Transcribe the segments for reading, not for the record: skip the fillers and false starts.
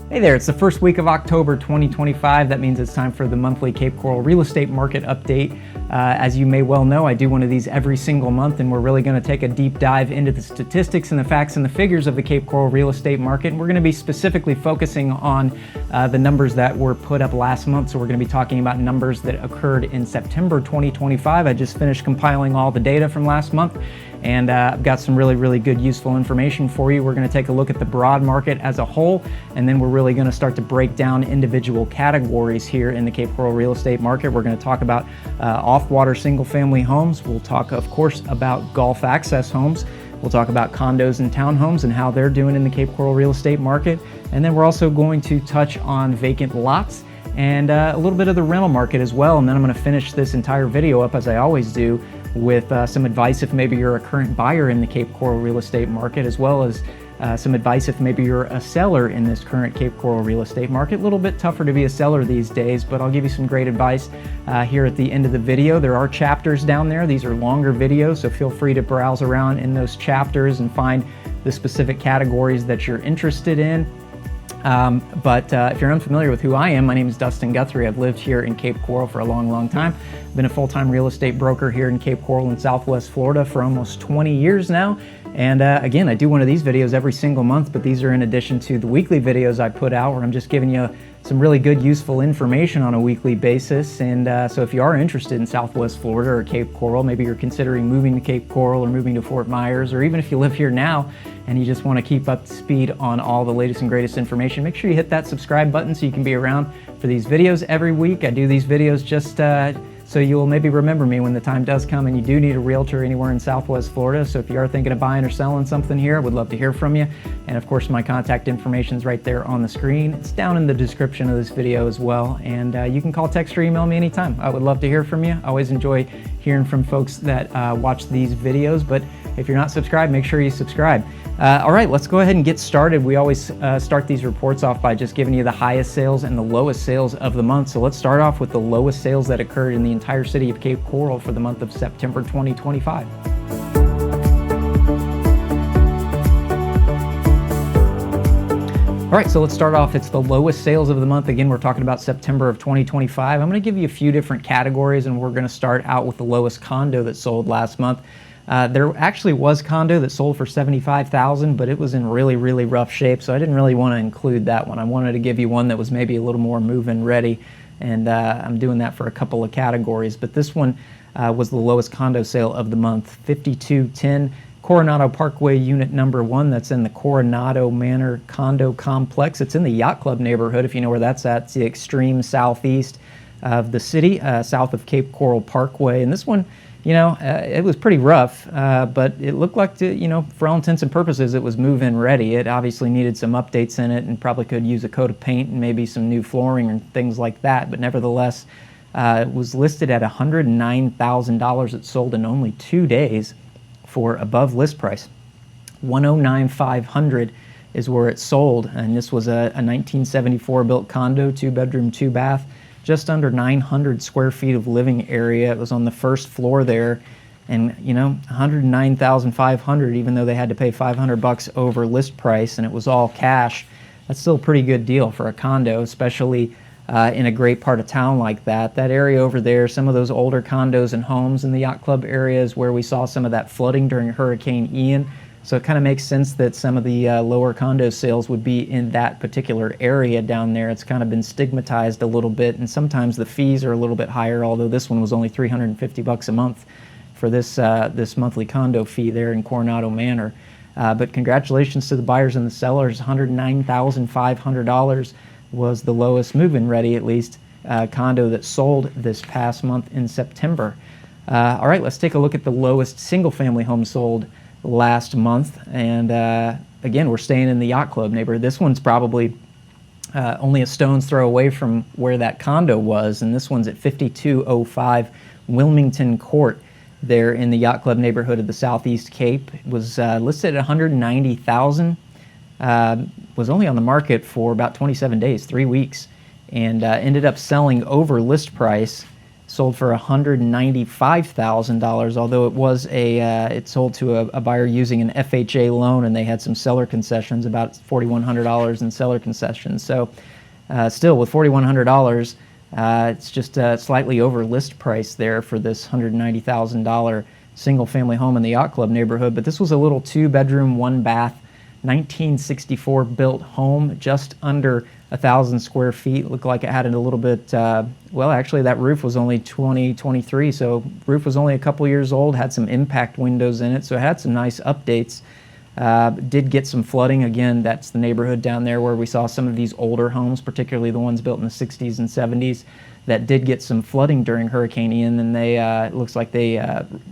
Hey there, it's the first week of October 2025. That means it's time for the monthly Cape Coral real estate market update. As you may well know, I do one of these every single month, and we're really going to take a deep dive into the statistics and the facts and the figures of the Cape Coral real estate market. And we're going to be specifically focusing on the numbers that were put up last month. So we're going to be talking about numbers that occurred in September 2025. I just finished compiling all the data from last month, and I've got some really good useful information for you. We're going to take a look at the broad market as a whole, and then we're really going to start to break down individual categories here in the Cape Coral real estate market. We're going to talk about off-water single-family homes. We'll talk, of course, about Gulf access homes. We'll talk about condos and townhomes and how they're doing in the Cape Coral real estate market. And then we're also going to touch on vacant lots and a little bit of the rental market as well. And then I'm going to finish this entire video up, as I always do, with some advice if maybe you're a current buyer in the Cape Coral real estate market, as well as some advice if maybe you're a seller in this current Cape Coral real estate market. A little bit tougher to be a seller these days, but I'll give you some great advice here at the end of the video. There are chapters down there. These are longer videos, so feel free to browse around in those chapters and find the specific categories that you're interested in. But if you're unfamiliar with who I am, my name is Dustin Guthrie. I've lived here in Cape Coral for a long time. I've been a full-time real estate broker here in Cape Coral in Southwest Florida for almost 20 years now. And again, I do one of these videos every single month, but these are in addition to the weekly videos I put out where I'm just giving you some really good, useful information on a weekly basis. And so if you are interested in Southwest Florida or Cape Coral, maybe you're considering moving to Cape Coral or moving to Fort Myers, or even if you live here now and you just want to keep up to speed on all the latest and greatest information, make sure you hit that subscribe button so you can be around for these videos every week. I do these videos just so you'll maybe remember me when the time does come and you do need a realtor anywhere in Southwest Florida. So if you are thinking of buying or selling something here, I would love to hear from you. And of course, my contact information is right there on the screen. It's down in the description of this video as well. And you can call, text, or email me anytime. I would love to hear from you. I always enjoy hearing from folks that watch these videos. But if you're not subscribed, make sure you subscribe. All right, let's go ahead and get started. We always start these reports off by just giving you the highest sales and the lowest sales of the month. So let's start off with the lowest sales that occurred in the entire city of Cape Coral for the month of September 2025. All right, so let's start off. It's the lowest sales of the month. Again, we're talking about September of 2025. I'm going to give you a few different categories, and we're going to start out with the lowest condo that sold last month. There actually was condo that sold for $75,000, but it was in really rough shape, so I didn't really want to include that one. I wanted to give you one that was maybe a little more move-in ready, and I'm doing that for a couple of categories. But this one was the lowest condo sale of the month, 5210 Coronado Parkway, unit number 1. That's in the Coronado Manor condo complex. It's in the Yacht Club neighborhood, if you know where that's at. It's the extreme southeast of the city, south of Cape Coral Parkway. And this one, you know, it was pretty rough, but it looked like, for all intents and purposes, it was move-in ready. It obviously needed some updates in it and probably could use a coat of paint and maybe some new flooring and things like that. But nevertheless, it was listed at $109,000. It sold in only 2 days for above list price. $109,500 is where it sold, and this was a 1974 built condo, 2-bedroom, 2-bath. Just under 900 square feet of living area. It was on the first floor there, and $109,500, even though they had to pay $500 over list price, and it was all cash. That's still a pretty good deal for a condo, especially in a great part of town like that. That area over there, some of those older condos and homes in the Yacht Club area is where we saw some of that flooding during Hurricane Ian. So it kind of makes sense that some of the lower condo sales would be in that particular area down there. It's kind of been stigmatized a little bit, and sometimes the fees are a little bit higher, although this one was only $350 a month for this this monthly condo fee there in Coronado Manor. But congratulations to the buyers and the sellers. $109,500 was the lowest move-in ready, at least, condo that sold this past month in September. All right, let's take a look at the lowest single-family home sold last month, and again, we're staying in the Yacht Club neighborhood. This one's probably only a stone's throw away from where that condo was, and this one's at 5205 Wilmington Court there in the Yacht Club neighborhood of the Southeast Cape. It was listed at $190,000, was only on the market for about 27 days, 3 weeks, and ended up selling over list price sold for $195,000, although it was it sold to a buyer using an FHA loan, and they had some seller concessions, about $4,100 in seller concessions. So still, with $4,100, it's just slightly over list price there for this $190,000 single-family home in the Yacht Club neighborhood. But this was a little 2-bedroom, 1-bath, 1964 built home, just under 1,000 square feet. Looked like it had a little bit, well, actually that roof was only 2023, so roof was only a couple years old, had some impact windows in it, so it had some nice updates. Did get some flooding. Again, that's the neighborhood down there where we saw some of these older homes, particularly the ones built in the 60s and 70s, that did get some flooding during Hurricane Ian, and they it looks like they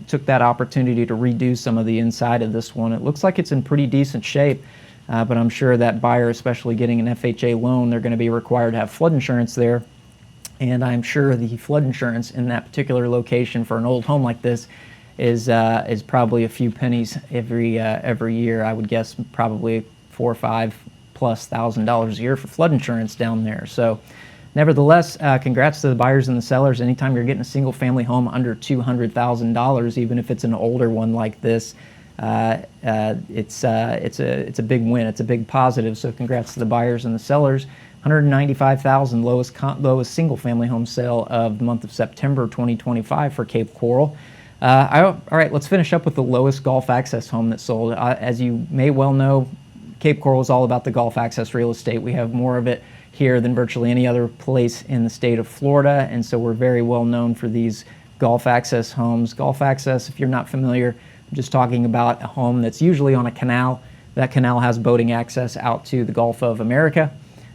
took that opportunity to redo some of the inside of this one. It looks like it's in pretty decent shape, but I'm sure that buyer, especially getting an FHA loan, they're going to be required to have flood insurance there, and I'm sure the flood insurance in that particular location for an old home like this is probably a few pennies every year. I would guess probably $4,000 or $5,000+ a year for flood insurance down there. So nevertheless, congrats to the buyers and the sellers. Anytime you're getting a single family home under $200,000, even if it's an older one like this, it's a big win. It's a big positive. So congrats to the buyers and the sellers. $195,000 lowest single family home sale of the month of September 2025 for Cape Coral. All right, let's finish up with the lowest golf access home that sold. As you may well know, Cape Coral is all about the golf access real estate. We have more of it here than virtually any other place in the state of Florida, and so we're very well known for these golf access homes. Golf access, if you're not familiar, I'm just talking about a home that's usually on a canal. That canal has boating access out to the Gulf of America.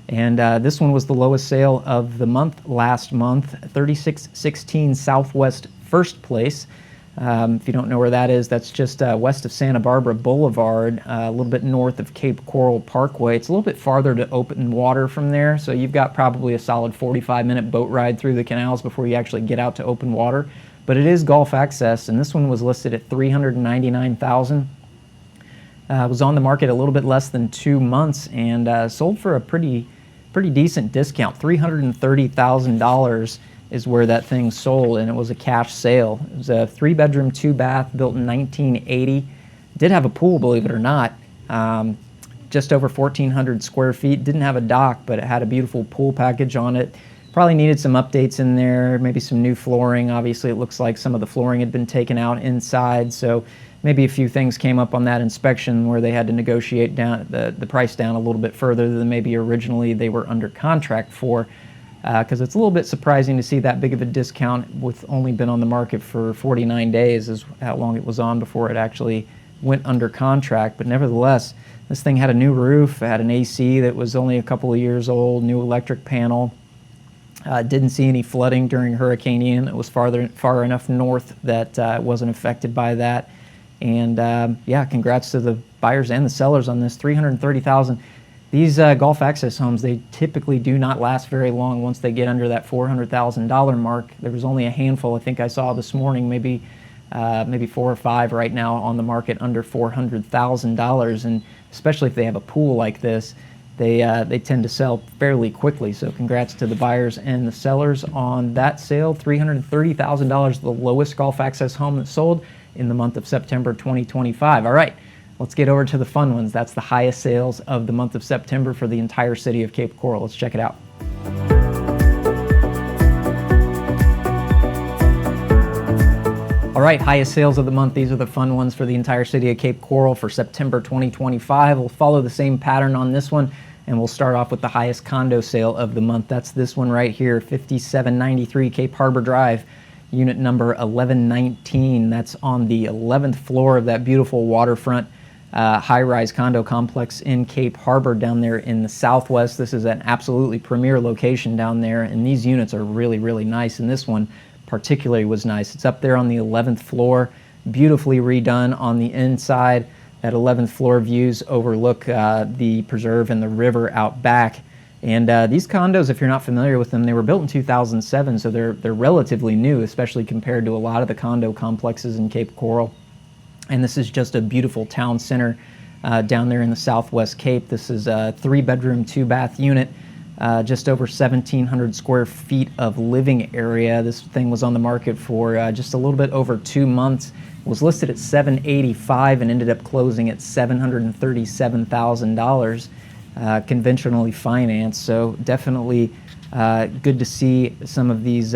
And this one was the lowest sale of the month last month, 3616 Southwest First Place. If you don't know where that is, that's just west of Santa Barbara Boulevard, a little bit north of Cape Coral Parkway. It's a little bit farther to open water from there, so you've got probably a solid 45-minute boat ride through the canals before you actually get out to open water. But it is golf access, and this one was listed at $399,000. Was on the market a little bit less than 2 months and sold for a pretty decent discount. $330,000 is where that thing sold, and it was a cash sale. It was a 3-bedroom, 2-bath, built in 1980. Did have a pool, believe it or not. Just over 1,400 square feet. Didn't have a dock, but it had a beautiful pool package on it. Probably needed some updates in there, maybe some new flooring. Obviously, it looks like some of the flooring had been taken out inside, so maybe a few things came up on that inspection where they had to negotiate down the price down a little bit further than maybe originally they were under contract for. Because it's a little bit surprising to see that big of a discount with only been on the market for 49 days is how long it was on before it actually went under contract. But nevertheless, this thing had a new roof, it had an AC that was only a couple of years old, new electric panel. Didn't see any flooding during Hurricane Ian. It was far enough north that it wasn't affected by that. And yeah, congrats to the buyers and the sellers on this. $330,000. These golf access homes, they typically do not last very long once they get under that $400,000 mark. There was only a handful, I think I saw this morning, maybe 4 or 5 right now on the market under $400,000. And especially if they have a pool like this, they tend to sell fairly quickly. So congrats to the buyers and the sellers on that sale. $330,000, the lowest golf access home that sold in the month of September 2025. All right. Let's get over to the fun ones. That's the highest sales of the month of September for the entire city of Cape Coral. Let's check it out. All right, highest sales of the month. These are the fun ones for the entire city of Cape Coral for September 2025. We'll follow the same pattern on this one, and we'll start off with the highest condo sale of the month. That's this one right here, 5793 Cape Harbor Drive. Unit number 1119. That's on the 11th floor of that beautiful waterfront high-rise condo complex in Cape Harbor down there in the southwest. This is an absolutely premier location down there, and these units are really, really nice, and this one particularly was nice. It's up there on the 11th floor, beautifully redone on the inside. That 11th floor views overlook the preserve and the river out back. And these condos, if you're not familiar with them, they were built in 2007, so they're relatively new, especially compared to a lot of the condo complexes in Cape Coral. And this is just a beautiful town center down there in the Southwest Cape. This is a 3-bedroom, 2-bath unit. just over 1,700 square feet of living area. This thing was on the market for just a little bit over 2 months. It was listed at $785 and ended up closing at $737,000, conventionally financed. So definitely good to see some of these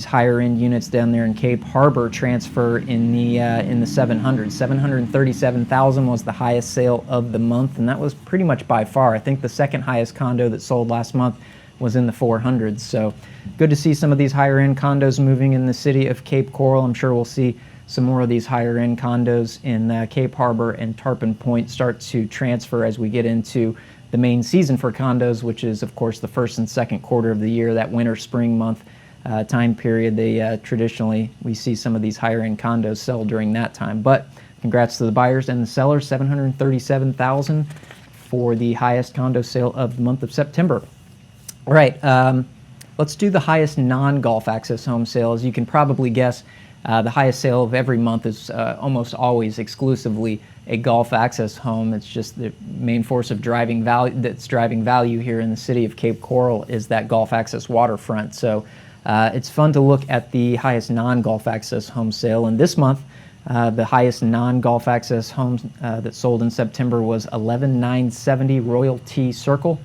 higher end units down there in Cape Harbor transfer in the 700s. $737,000 was the highest sale of the month, and that was pretty much by far. I think the second highest condo that sold last month was in the 400s. So good to see some of these higher end condos moving in the city of Cape Coral. I'm sure we'll see some more of these higher end condos in Cape Harbor and Tarpon Point start to transfer as we get into the main season for condos, which is of course the first and second quarter of the year, that winter spring month time period. They traditionally, we see some of these higher end condos sell during that time. But congrats to the buyers and the sellers. $737,000 for the highest condo sale of the month of September. All right, let's do the highest non-golf access home sale. As you can probably guess, the highest sale of every month is almost always exclusively a golf access home. It's just the main force of driving value here in the city of Cape Coral is that golf access waterfront. So it's fun to look at the highest non-golf access home sale. And this month, the highest non-golf access home that sold in September was 11970 Royalty Circle.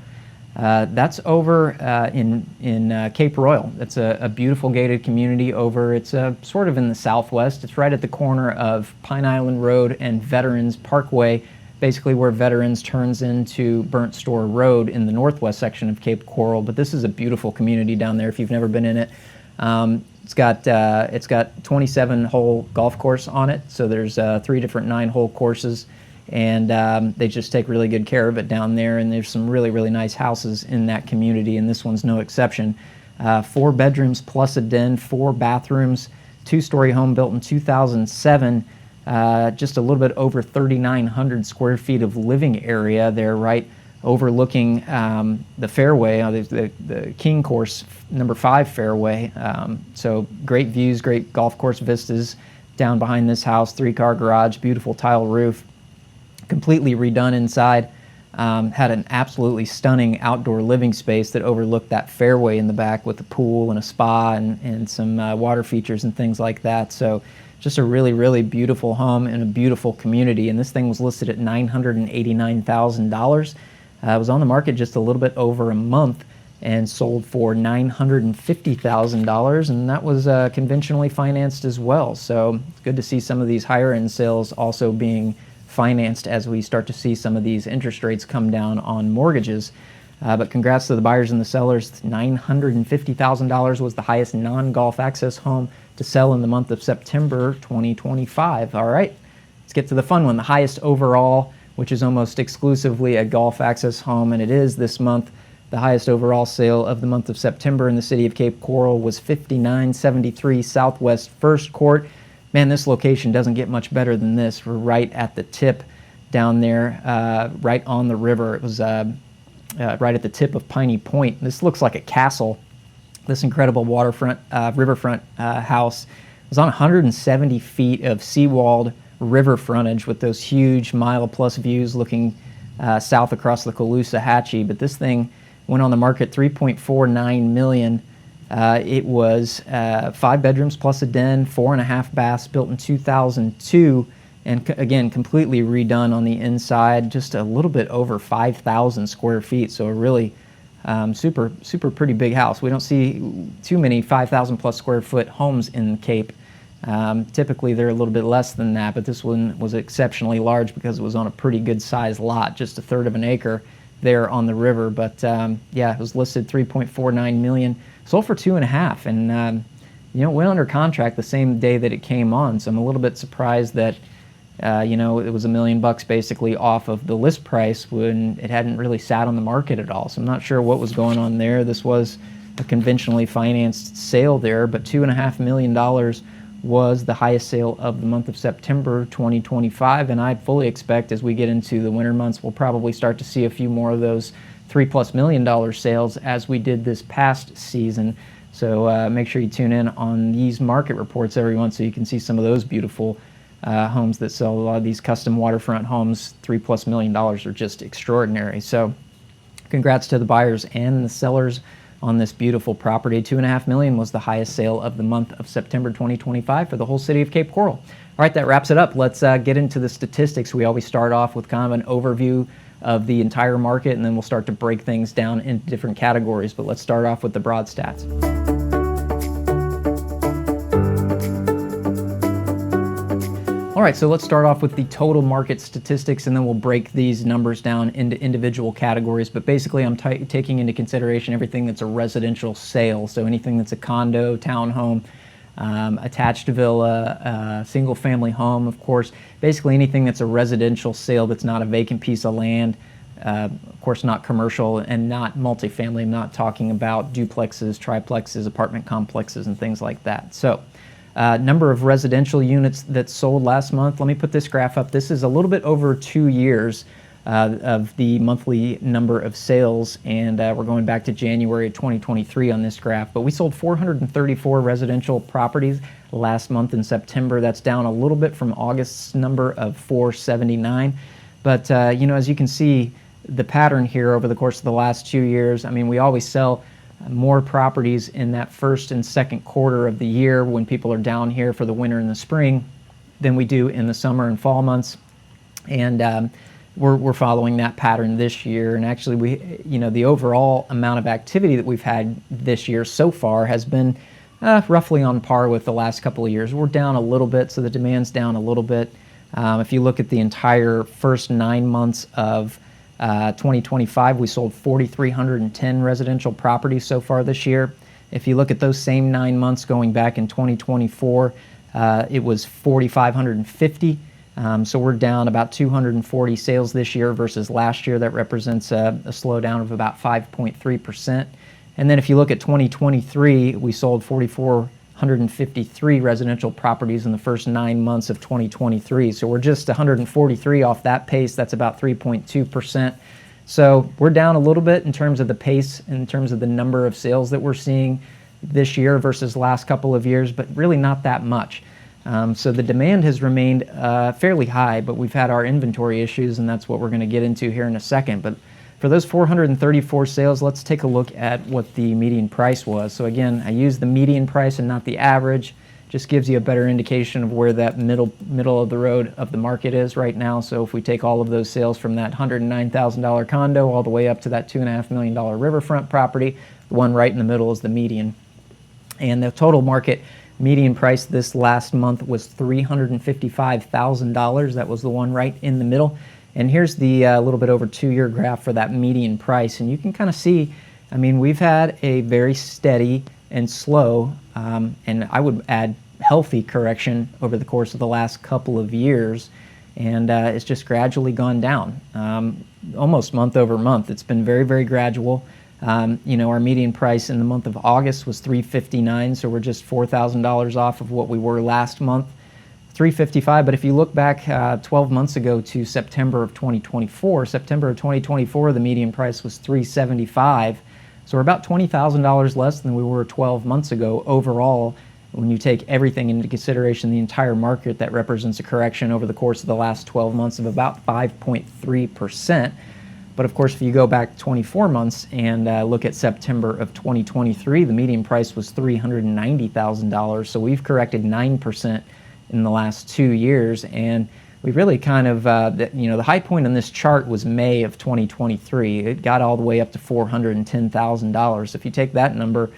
That's over in Cape Royal. It's a beautiful gated community over. It's sort of in the southwest. It's right at the corner of Pine Island Road and Veterans Parkway, basically where Veterans turns into Burnt Store Road in the northwest section of Cape Coral. But this is a beautiful community down there if you've never been in it. It's got 27-hole golf course on it, so there's 3 different 9-hole courses. And they just take really good care of it down there, and there's some really, really nice houses in that community, and this one's no exception. 4 bedrooms plus a den, 4 bathrooms, 2-story home built in 2007, just a little bit over 3,900 square feet of living area there, right overlooking the fairway, the King Course number 5 fairway. So great views, great golf course vistas down behind this house, 3-car garage, beautiful tile roof. Completely redone inside, had an absolutely stunning outdoor living space that overlooked that fairway in the back with a pool and a spa and some water features and things like that. So just a really, really beautiful home in a beautiful community. And this thing was listed at $989,000. It was on the market just a little bit over a month and sold for $950,000, and that was conventionally financed as well. So it's good to see some of these higher end sales also being financed as we start to see some of these interest rates come down on mortgages. But congrats to the buyers and the sellers. $950,000 was the highest non-golf access home to sell in the month of September 2025. All right, let's get to the fun one. The highest overall, which is almost exclusively a golf access home, and it is this month. The highest overall sale of the month of September in the city of Cape Coral was 5973 Southwest First Court. Man, this location doesn't get much better than this. We're right at the tip down there, right on the river. It was right at the tip of Piney Point. This looks like a castle. This incredible waterfront, riverfront house was on 170 feet of seawalled river frontage with those huge mile-plus views looking south across the Caloosahatchee. But this thing went on the market $3.49 million. It was 5 bedrooms plus a den, 4.5 baths, built in 2002, and again, completely redone on the inside, just a little bit over 5,000 square feet, so a really super pretty big house. We don't see too many 5,000 plus square foot homes in the Cape. Typically they're a little bit less than that, but this one was exceptionally large because it was on a pretty good sized lot, just 1/3 of an acre there on the river. But yeah, it was listed $3.49 million. Sold for $2.5 million, and went under contract the same day that it came on. So I'm a little bit surprised that it was $1 million basically off of the list price when it hadn't really sat on the market at all. So I'm not sure what was going on there. This was a conventionally financed sale there, but $2.5 million was the highest sale of the month of September 2025, and I fully expect as we get into the winter months, we'll probably start to see a few more of those $3+ million sales as we did this past season. So make sure you tune in on these market reports every month so you can see some of those beautiful homes that sell. A lot of these custom waterfront homes, $3+ million are just extraordinary. So Congrats to the buyers and the sellers on this beautiful property. $2.5 million was the highest sale of the month of September 2025 for the whole city of Cape Coral. All right, that wraps it up. Let's get into the statistics. We always start off with kind of an overview of the entire market, and then we'll start to break things down into different categories. But let's start off with the broad stats. All right, so let's start off with the total market statistics, and then we'll break these numbers down into individual categories. But basically, I'm taking into consideration everything that's a residential sale. So anything that's a condo, townhome, attached villa, single family home, of course. Basically anything that's a residential sale that's not a vacant piece of land, of course not commercial and not multifamily. I'm not talking about duplexes, triplexes, apartment complexes, and things like that. So number of residential units that sold last month. Let me put this graph up. This is a little bit over 2 years of the monthly number of sales, and we're going back to January 2023 on this graph. But we sold 434 residential properties last month in September. That's down a little bit from August's number of 479. But you know, as you can see, the pattern here over the course of the last 2 years, I mean, we always sell more properties in that first and second quarter of the year when people are down here for the winter and the spring than we do in the summer and fall months. And we're following that pattern this year. And actually, you know, the overall amount of activity that we've had this year so far has been roughly on par with the last couple of years. We're down a little bit, so the demand's down a little bit. If you look at the entire first 9 months of 2025, we sold 4,310 residential properties so far this year. If you look at those same 9 months going back in 2024, it was 4,550. So we're down about 240 sales this year versus last year. That represents a slowdown of about 5.3%. And then if you look at 2023, we sold 4,453 residential properties in the first 9 months of 2023. So we're just 143 off that pace. That's about 3.2%. So we're down a little bit in terms of the pace, in terms of the number of sales that we're seeing this year versus last couple of years, but really not that much. So the demand has remained fairly high, but we've had our inventory issues, and that's what we're going to get into here in a second. But for those 434 sales, let's take a look at what the median price was. So again, I use the median price and not the average. Just gives you a better indication of where that middle of the road of the market is right now. So if we take all of those sales from that $109,000 condo all the way up to that $2.5 million riverfront property, the one right in the middle is the median. And the total market median price this last month was $355,000. That was the one right in the middle. And here's the little bit over 2-year graph for that median price. And you can kind of see, I mean, we've had a very steady and slow, and I would add healthy correction over the course of the last couple of years. And it's just gradually gone down, almost month over month. It's been very, very gradual. You know, our median price in the month of August was $359, so we're just $4,000 off of what we were last month, $355. But if you look back 12 months ago to September of 2024, the median price was $375. So we're about $20,000 less than we were 12 months ago overall. When you take everything into consideration, the entire market, that represents a correction over the course of the last 12 months of about 5.3%. But of course, if you go back 24 months and look at September of 2023, the median price was $390,000. So we've corrected 9% in the last 2 years. And we really kind of, you know, the high point on this chart was May of 2023. It got all the way up to $410,000. So if you take that number,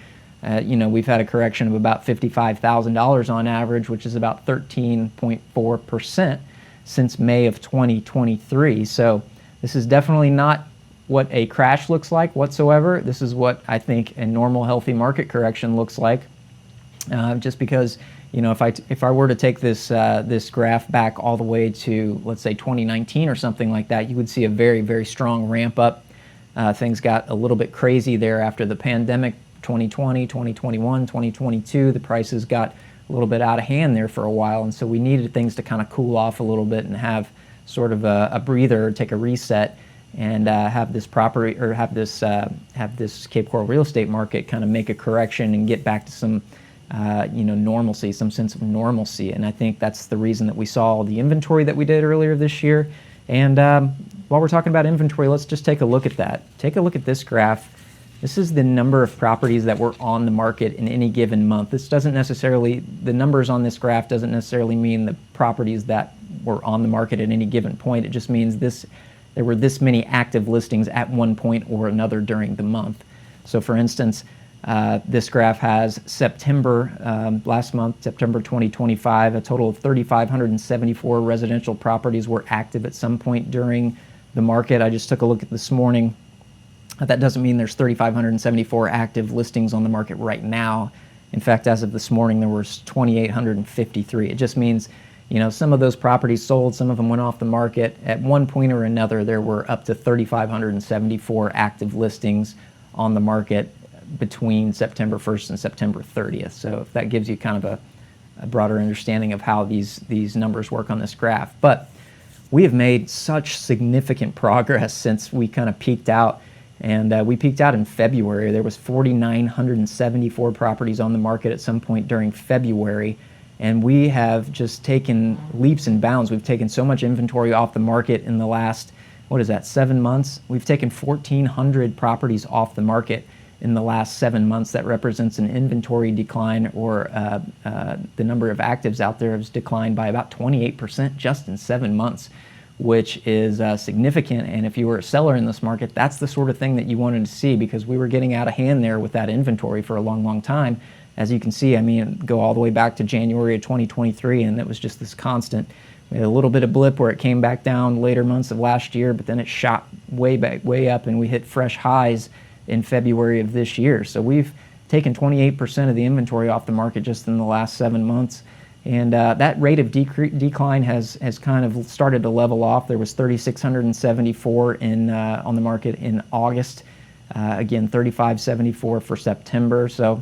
you know, we've had a correction of about $55,000 on average, which is about 13.4% since May of 2023. So this is definitely not what a crash looks like whatsoever. This is what I think a normal, healthy market correction looks like. Just because, you know, if I were to take this this graph back all the way to, let's say, 2019 or something like that, you would see a very, very strong ramp up. Things got a little bit crazy there after the pandemic, 2020, 2021, 2022. The prices got a little bit out of hand there for a while, and so we needed things to kind of cool off a little bit and have sort of a breather, take a reset, and have this property, or have this Cape Coral real estate market kind of make a correction and get back to some you know, normalcy, some sense of normalcy. And I think that's the reason that we saw the inventory that we did earlier this year. And while we're talking about inventory, let's just take a look at that. Take a look at this graph. This is the number of properties that were on the market in any given month. This doesn't necessarily, the numbers on this graph doesn't necessarily mean the properties that were on the market at any given point. It just means there were this many active listings at one point or another during the month. So for instance, this graph has September, last month, September 2025, a total of 3,574 residential properties were active at some point during the market. I just took a look at this morning. That doesn't mean there's 3,574 active listings on the market right now. In fact, as of this morning, there was 2,853. It just means, you know, some of those properties sold, some of them went off the market. At one point or another, there were up to 3,574 active listings on the market between September 1st and September 30th. So if that gives you kind of a broader understanding of how these numbers work on this graph. But we have made such significant progress since we kind of peaked out. And we peaked out in February. There was 4,974 properties on the market at some point during February. And we have just taken leaps and bounds. We've taken so much inventory off the market in the last, 7 months? We've taken 1,400 properties off the market in the last 7 months. That represents an inventory decline, or the number of actives out there has declined by about 28% just in 7 months, which is significant. And if you were a seller in this market, that's the sort of thing that you wanted to see, because we were getting out of hand there with that inventory for a long, long time. As you can see, I mean, go all the way back to January of 2023, and it was just this constant. We had a little bit of blip where it came back down later months of last year, but then it shot way up, and we hit fresh highs in February of this year. So we've taken 28% of the inventory off the market just in the last 7 months. And that rate of decline has kind of started to level off. There was 3,674 on the market in August. Again, 3,574 for September. So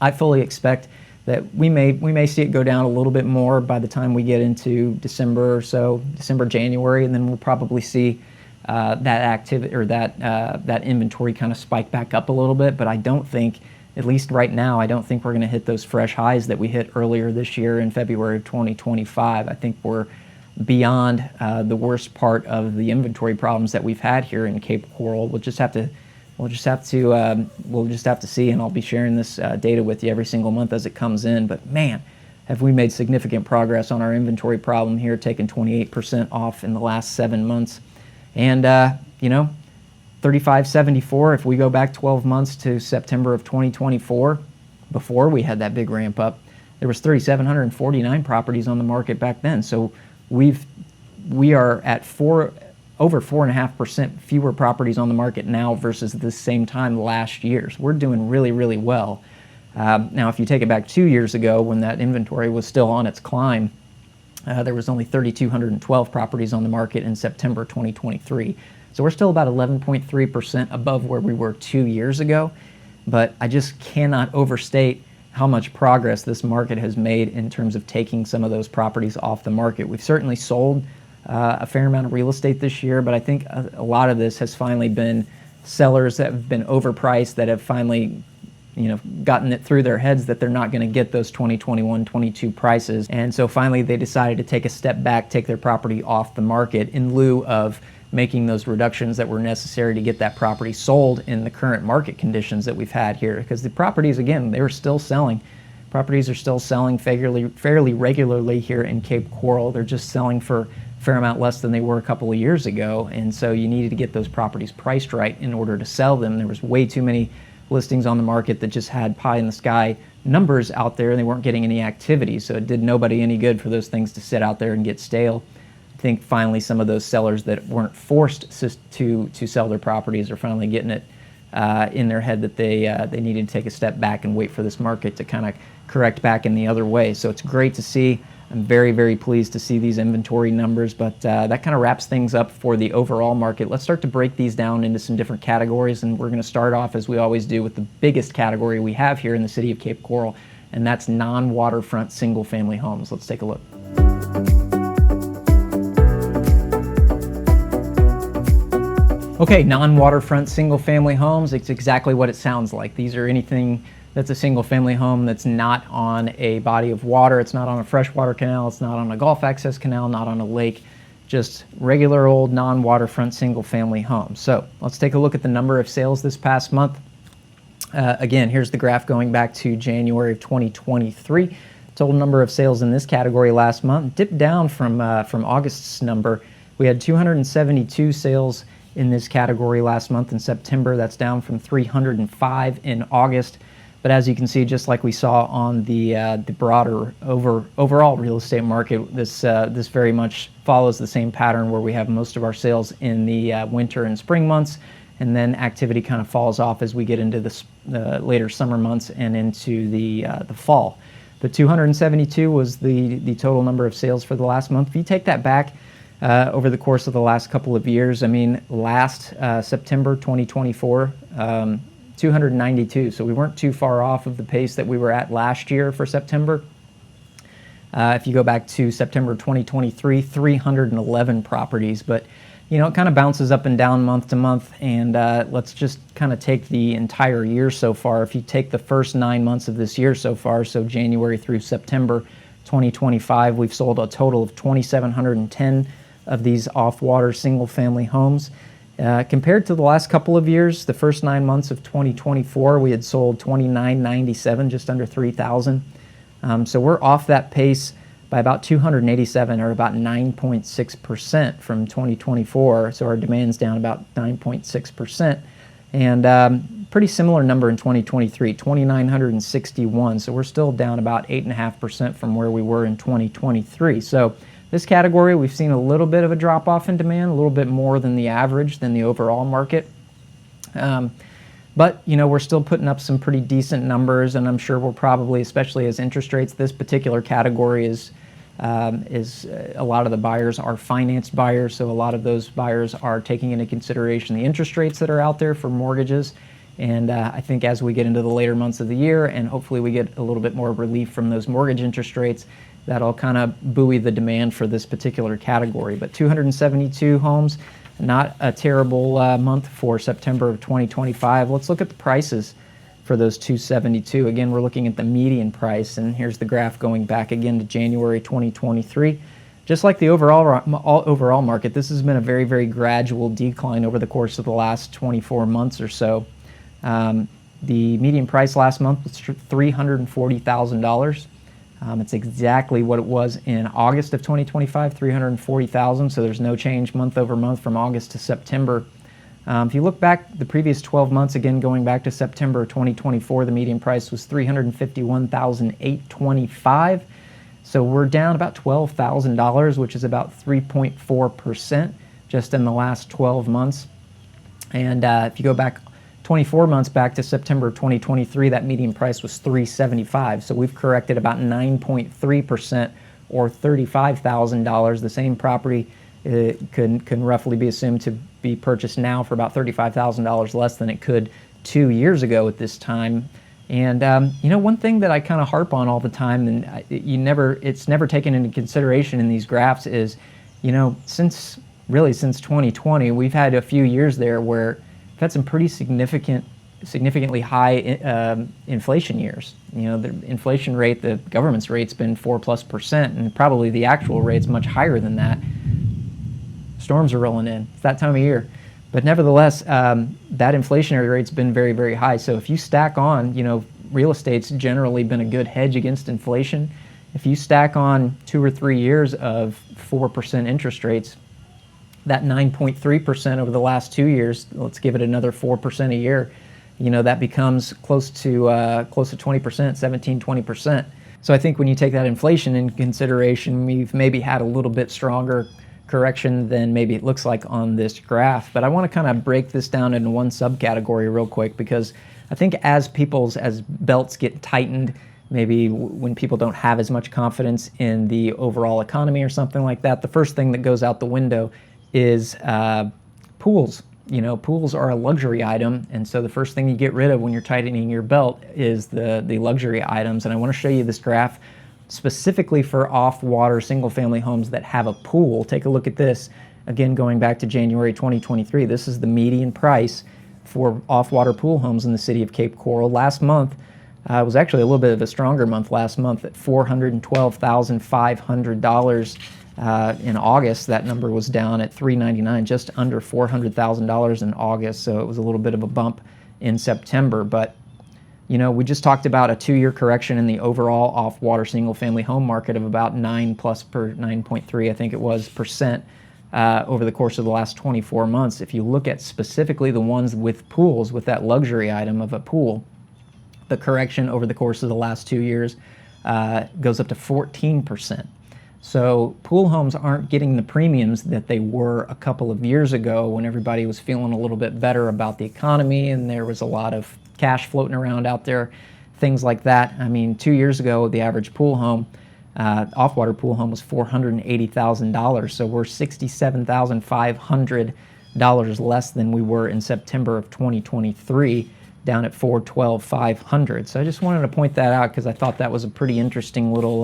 I fully expect that we may see it go down a little bit more by the time we get into December or so, December, January, and then we'll probably see that activity, or that inventory kind of spike back up a little bit. But I don't think, at least right now, I don't think we're going to hit those fresh highs that we hit earlier this year in February of 2025. I think we're beyond the worst part of the inventory problems that we've had here in Cape Coral. We'll just have to see, and I'll be sharing this data with you every single month as it comes in. But man, have we made significant progress on our inventory problem here, taking 28% off in the last 7 months. And 3,574, if we go back 12 months to September of 2024, before we had that big ramp up, there was 3,749 properties on the market back then. So we are at over 4.5% fewer properties on the market now versus the same time last year. So we're doing really, really well. Now, if you take it back 2 years ago, when that inventory was still on its climb, there was only 3,212 properties on the market in September 2023. So we're still about 11.3% above where we were 2 years ago. But I just cannot overstate how much progress this market has made in terms of taking some of those properties off the market. We've certainly sold a fair amount of real estate this year, but I think a lot of this has finally been sellers that have been overpriced, that have finally gotten it through their heads that they're not going to get those 2021, 22 prices. And so finally they decided to take a step back, take their property off the market in lieu of making those reductions that were necessary to get that property sold in the current market conditions that we've had here. Because the properties, again, they're still selling. Properties are still selling fairly regularly here in Cape Coral. They're just selling for a fair amount less than they were a couple of years ago. And so you needed to get those properties priced right in order to sell them. There was way too many listings on the market that just had pie in the sky numbers out there, and they weren't getting any activity. So it did nobody any good for those things to sit out there and get stale. I think finally some of those sellers that weren't forced to sell their properties are finally getting it in their head that they needed to take a step back and wait for this market to kind of correct back in the other way. So it's great to see. I'm very, very pleased to see these inventory numbers, but that kind of wraps things up for the overall market. Let's start to break these down into some different categories, and we're going to start off, as we always do, with the biggest category we have here in the city of Cape Coral, and that's non-waterfront single-family homes. Let's take a look. Okay, non-waterfront single-family homes, it's exactly what it sounds like. These are anything that's a single-family home that's not on a body of water. It's not on a freshwater canal. It's not on a Gulf access canal, not on a lake. just regular old non-waterfront single-family homes. So let's take a look at the number of sales this past month. Again, here's the graph going back to January of 2023. Total number of sales in this category last month dipped down from August's number. We had 272 sales in this category last month in September. That's down from 305 in August. But as you can see, just like we saw on the broader overall real estate market, this very much follows the same pattern where we have most of our sales in the winter and spring months, and then activity kind of falls off as we get into the later summer months and into the fall. The 272 was the total number of sales for the last month. If you take that back over the course of the last couple of years, I mean, last September 2024, 292. So we weren't too far off of the pace that we were at last year for September. If you go back to September 2023, 311 properties. But, you know, it kind of bounces up and down month to month. And let's just kind of take the entire year so far. If you take the first 9 months of this year so far, so January through September 2025, we've sold a total of 2,710 of these off-water single-family homes. Compared to the last couple of years, the first 9 months of 2024, we had sold 2,997, just under 3,000. So we're off that pace by about 287, or about 9.6% from 2024. So our demand's down about 9.6%. And pretty similar number in 2023, 2,961. So we're still down about 8.5% from where we were in 2023. So this category, we've seen a little bit of a drop-off in demand, a little bit more than the average, than the overall market. But, you know, we're still putting up some pretty decent numbers, and I'm sure we'll probably, especially as interest rates, this particular category is a lot of the buyers are financed buyers, so a lot of those buyers are taking into consideration the interest rates that are out there for mortgages. And I think as we get into the later months of the year, and hopefully we get a little bit more relief from those mortgage interest rates, that'll kind of buoy the demand for this particular category. But 272 homes, not a terrible month for September of 2025. Let's look at the prices for those 272. Again, we're looking at the median price, and here's the graph going back again to January 2023. Just like the overall market, this has been a very, very gradual decline over the course of the last 24 months or so. The median price last month was $340,000. It's exactly what it was in August of 2025, $340,000, so there's no change month over month from August to September. If you look back the previous 12 months, again going back to September 2024, the median price was $351,825. So we're down about $12,000, which is about 3.4% just in the last 12 months. And if you go back 24 months back to September 2023, that median price was $375. So we've corrected about 9.3%, or $35,000. The same property can roughly be assumed to be purchased now for about $35,000 less than it could 2 years ago at this time. And you know, one thing that I kind of harp on all the time, and it's never taken into consideration in these graphs, is, you know, since 2020, we've had a few years there where we've had some pretty significantly high inflation years. You know, the inflation rate, the government's rate's been 4+%, and probably the actual rate's much higher than that. Storms are rolling in. It's that time of year. But nevertheless, that inflationary rate's been very, very high. So if you stack on, you know, real estate's generally been a good hedge against inflation. If you stack on 2 or 3 years of 4% interest rates, that 9.3% over the last 2 years, let's give it another 4% a year, you know, that becomes close to 20%, 17, 20%. So I think when you take that inflation in consideration, we've maybe had a little bit stronger correction than maybe it looks like on this graph. But I want to kind of break this down into one subcategory real quick, because I think as belts get tightened, maybe when people don't have as much confidence in the overall economy or something like that, the first thing that goes out the window is pools. You know, pools are a luxury item, and so the first thing you get rid of when you're tightening your belt is the luxury items. And I want to show you this graph specifically for off-water single-family homes that have a pool. Take a look at this. Again, going back to January 2023, this is the median price for off-water pool homes in the city of Cape Coral. Last month was actually a little bit of a stronger month last month at $412,500. In August, that number was down at $399, just under $400,000 in August, so it was a little bit of a bump in September. But you know, we just talked about a 2-year correction in the overall off-water single-family home market of about 9.3, I think it was, percent over the course of the last 24 months. If you look at specifically the ones with pools, with that luxury item of a pool, the correction over the course of the last 2 years goes up to 14%. So pool homes aren't getting the premiums that they were a couple of years ago when everybody was feeling a little bit better about the economy and there was a lot of cash floating around out there, things like that. I mean, 2 years ago, the average pool home, off-water pool home, was $480,000. So we're $67,500 less than we were in September of 2023, down at $412,500. So I just wanted to point that out because I thought that was a pretty interesting little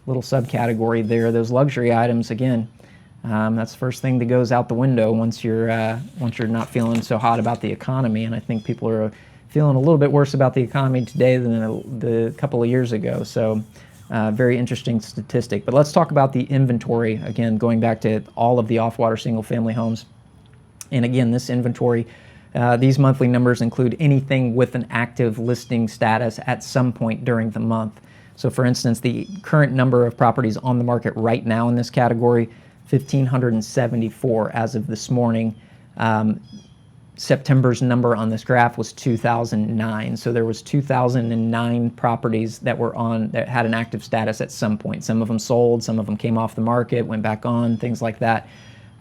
subcategory there. Those luxury items, again, that's the first thing that goes out the window once you're not feeling so hot about the economy. And I think people are feeling a little bit worse about the economy today than the couple of years ago. So very interesting statistic. But let's talk about the inventory, again, going back to all of the off-water single-family homes. And again, this inventory, these monthly numbers include anything with an active listing status at some point during the month. So for instance, the current number of properties on the market right now in this category, 1,574 as of this morning. September's number on this graph was 2,009. So there was 2,009 properties that had an active status at some point. Some of them sold, some of them came off the market, went back on, things like that.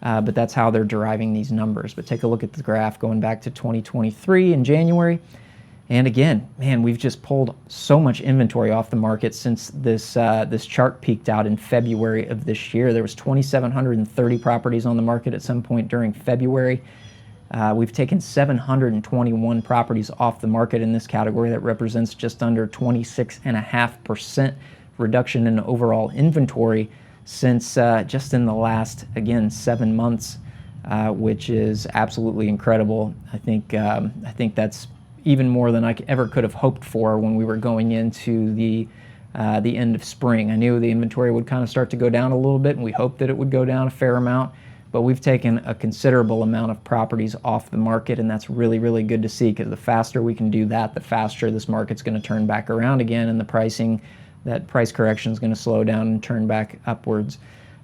But that's how they're deriving these numbers. But take a look at the graph going back to 2023 in January. And again, man, we've just pulled so much inventory off the market since this chart peaked out in February of this year. There was 2,730 properties on the market at some point during February. We've taken 721 properties off the market in this category. That represents just under 26.5% reduction in overall inventory since just in the last, again, 7 months, which is absolutely incredible. I think that's even more than I ever could have hoped for when we were going into the end of spring. I knew the inventory would kind of start to go down a little bit, and we hoped that it would go down a fair amount, but we've taken a considerable amount of properties off the market, and that's really, really good to see, because the faster we can do that, the faster this market's going to turn back around again, and the pricing, that price correction is going to slow down and turn back upwards.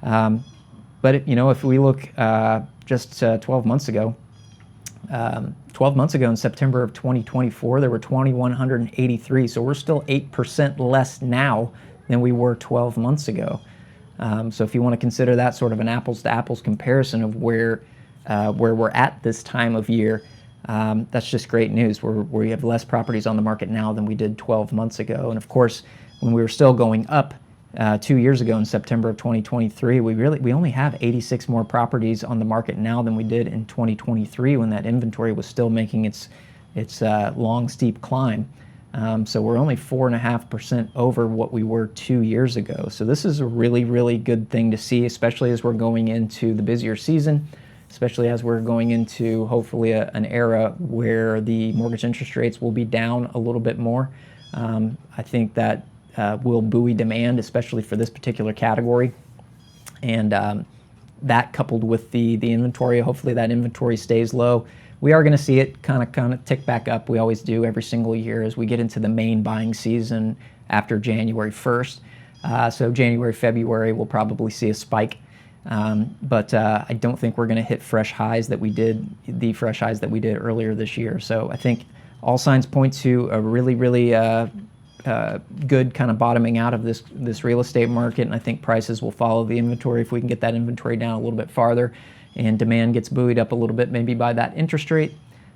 But if we look just 12 months ago, 12 months ago in September of 2024, there were 2,183. So we're still 8% less now than we were 12 months ago. So if you want to consider that sort of an apples-to-apples comparison of where we're at this time of year, that's just great news. We have less properties on the market now than we did 12 months ago. And of course, when we were still going up 2 years ago in September of 2023, we only have 86 more properties on the market now than we did in 2023 when that inventory was still making its long, steep climb. So we're only 4.5% over what we were 2 years ago. So this is a really, really good thing to see, especially as we're going into the busier season, especially as we're going into hopefully an era where the mortgage interest rates will be down a little bit more. I think that will buoy demand, especially for this particular category. And that coupled with the inventory, hopefully that inventory stays low. We are going to see it kind of tick back up. We always do every single year as we get into the main buying season after January 1st. So January, February, we'll probably see a spike. But I don't think we're going to hit the fresh highs that we did earlier this year. So I think all signs point to a really, really good kind of bottoming out of this real estate market, and I think prices will follow the inventory if we can get that inventory down a little bit farther and demand gets buoyed up a little bit maybe by that interest rate.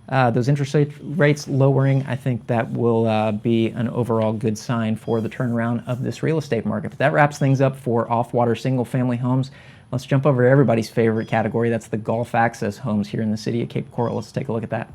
Those interest rates lowering, I think that will be an overall good sign for the turnaround of this real estate market. But that wraps things up for off-water single-family homes. Let's jump over to everybody's favorite category. That's the Gulf access homes here in the city of Cape Coral. Let's take a look at that.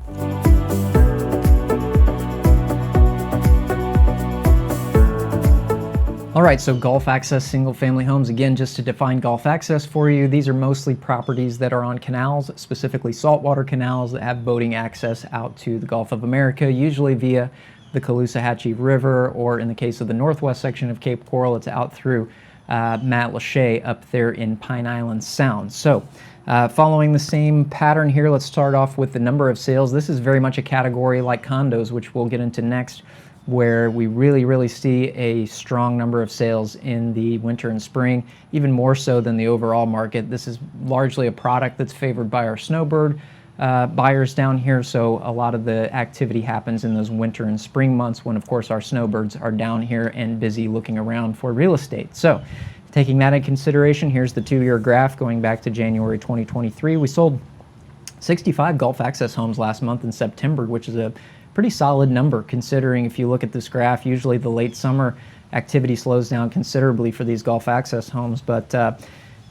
All right, so Gulf access single-family homes. Again, just to define Gulf access for you, these are mostly properties that are on canals, specifically saltwater canals that have boating access out to the Gulf of America, usually via the Caloosahatchee River, or in the case of the northwest section of Cape Coral, it's out through Matt Lachey up there in Pine Island Sound. So following the same pattern here, let's start off with the number of sales. This is very much a category like condos, which we'll get into next, where we really see a strong number of sales in the winter and spring, even more so than the overall market. This is largely a product that's favored by our snowbird buyers down here, so a lot of the activity happens in those winter and spring months when, of course, our snowbirds are down here and busy looking around for real estate. So taking that into consideration, here's the 2-year graph going back to January 2023. We sold 65 Gulf Access homes last month in September, which is a pretty solid number considering if you look at this graph, usually the late summer activity slows down considerably for these Gulf Access homes, but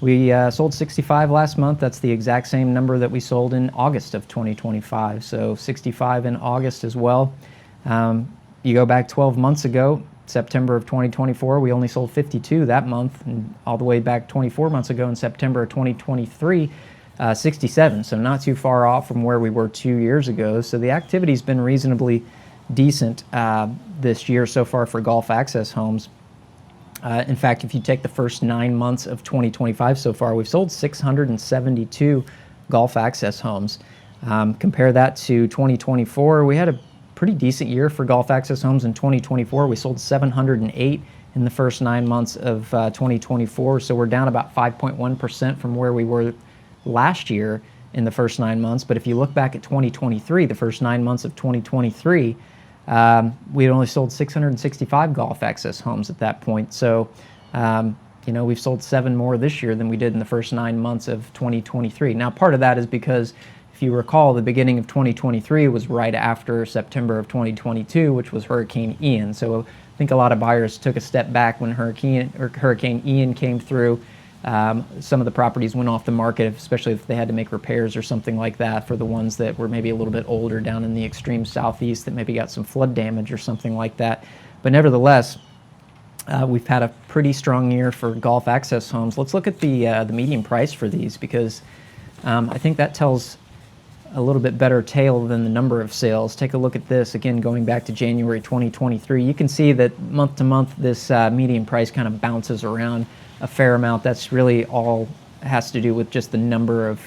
we sold 65 last month. That's the exact same number that we sold in August of 2025, so 65 in August as well. You go back 12 months ago, September of 2024, we only sold 52 that month, and all the way back 24 months ago in September of 2023, 67, so not too far off from where we were 2 years ago. So the activity's been reasonably decent this year so far for Gulf Access homes. In fact, if you take the first 9 months of 2025 so far, we've sold 672 Gulf Access homes. Compare that to 2024, we had a pretty decent year for Gulf Access homes in 2024. We sold 708 in the first 9 months of 2024, so we're down about 5.1% from where we were last year in the first 9 months. But if you look back at 2023, the first 9 months of 2023, we had only sold 665 Gulf Access homes at that point. So, you know, we've sold 7 more this year than we did in the first 9 months of 2023. Now, part of that is because, if you recall, the beginning of 2023 was right after September of 2022, which was Hurricane Ian. So I think a lot of buyers took a step back when Hurricane Ian came through. Some of the properties went off the market, especially if they had to make repairs or something like that for the ones that were maybe a little bit older down in the extreme southeast that maybe got some flood damage or something like that. But nevertheless, we've had a pretty strong year for Gulf Access homes. Let's look at the median price for these, because I think that tells a little bit better tale than the number of sales. Take a look at this, again, going back to January 2023. You can see that month to month, this median price kind of bounces around a fair amount. That's really all has to do with just the number of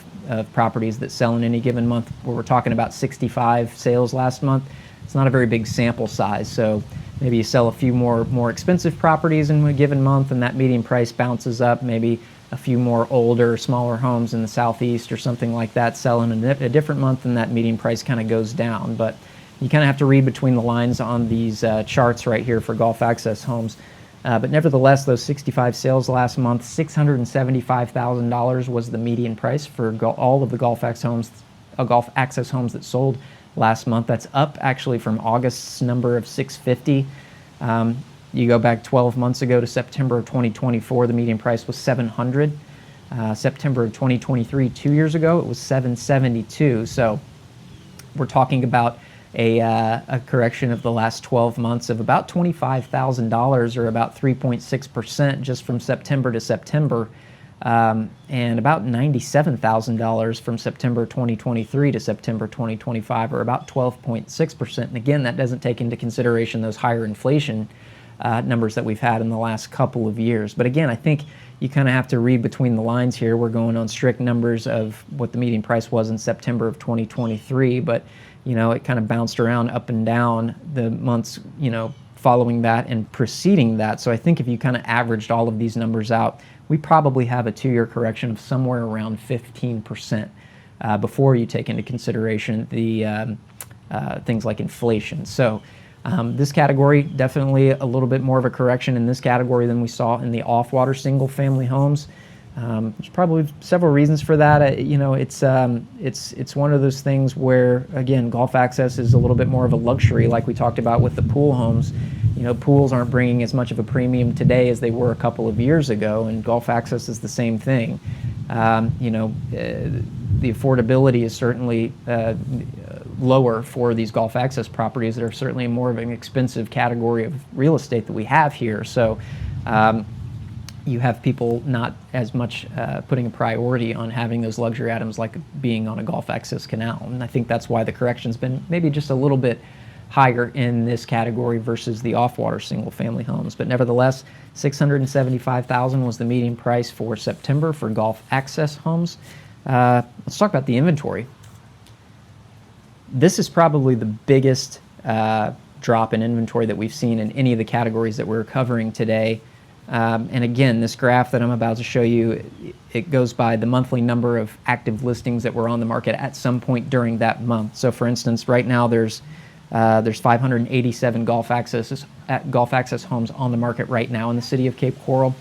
properties that sell in any given month. Where we're talking about 65 sales last month, it's not a very big sample size. So maybe you sell a few more expensive properties in a given month, and that median price bounces up. Maybe a few more older, smaller homes in the southeast or something like that sell in a different month, and that median price kind of goes down. But you kind of have to read between the lines on these charts right here for Gulf Access homes. But nevertheless, those 65 sales last month, $675,000 was the median price for all of the Gulf Access homes that sold last month. That's up actually from August's number of 650. You go back 12 months ago to September of 2024, the median price was 700. September of 2023, 2 years ago, it was 772. So we're talking about a correction of the last 12 months of about $25,000, or about 3.6% just from September to September, and about $97,000 from September 2023 to September 2025, or about 12.6%. And again, that doesn't take into consideration those higher inflation numbers that we've had in the last couple of years. But again, I think you kind of have to read between the lines here. We're going on strict numbers of what the median price was in September of 2023, but you know, it kind of bounced around up and down the months, you know, following that and preceding that. So I think if you kind of averaged all of these numbers out, we probably have a 2-year correction of somewhere around 15% before you take into consideration the things like inflation. So this category, definitely a little bit more of a correction in this category than we saw in the off-water single-family homes. There's probably several reasons for that. You know, it's one of those things where, again, Gulf Access is a little bit more of a luxury, like we talked about with the pool homes. You know, pools aren't bringing as much of a premium today as they were a couple of years ago, and Gulf Access is the same thing. You know, the affordability is certainly lower for these Gulf Access properties that are certainly more of an expensive category of real estate that we have here. So you have people not as much putting a priority on having those luxury items like being on a Gulf Access canal. And I think that's why the correction's been maybe just a little bit higher in this category versus the off-water single-family homes. But nevertheless, $675,000 was the median price for September for Gulf Access homes. Let's talk about the inventory. This is probably the biggest drop in inventory that we've seen in any of the categories that we're covering today. And again, this graph that I'm about to show you, it goes by the monthly number of active listings that were on the market at some point during that month. So for instance, right now there's 587 Gulf Access homes on the market right now in the city of Cape Coral.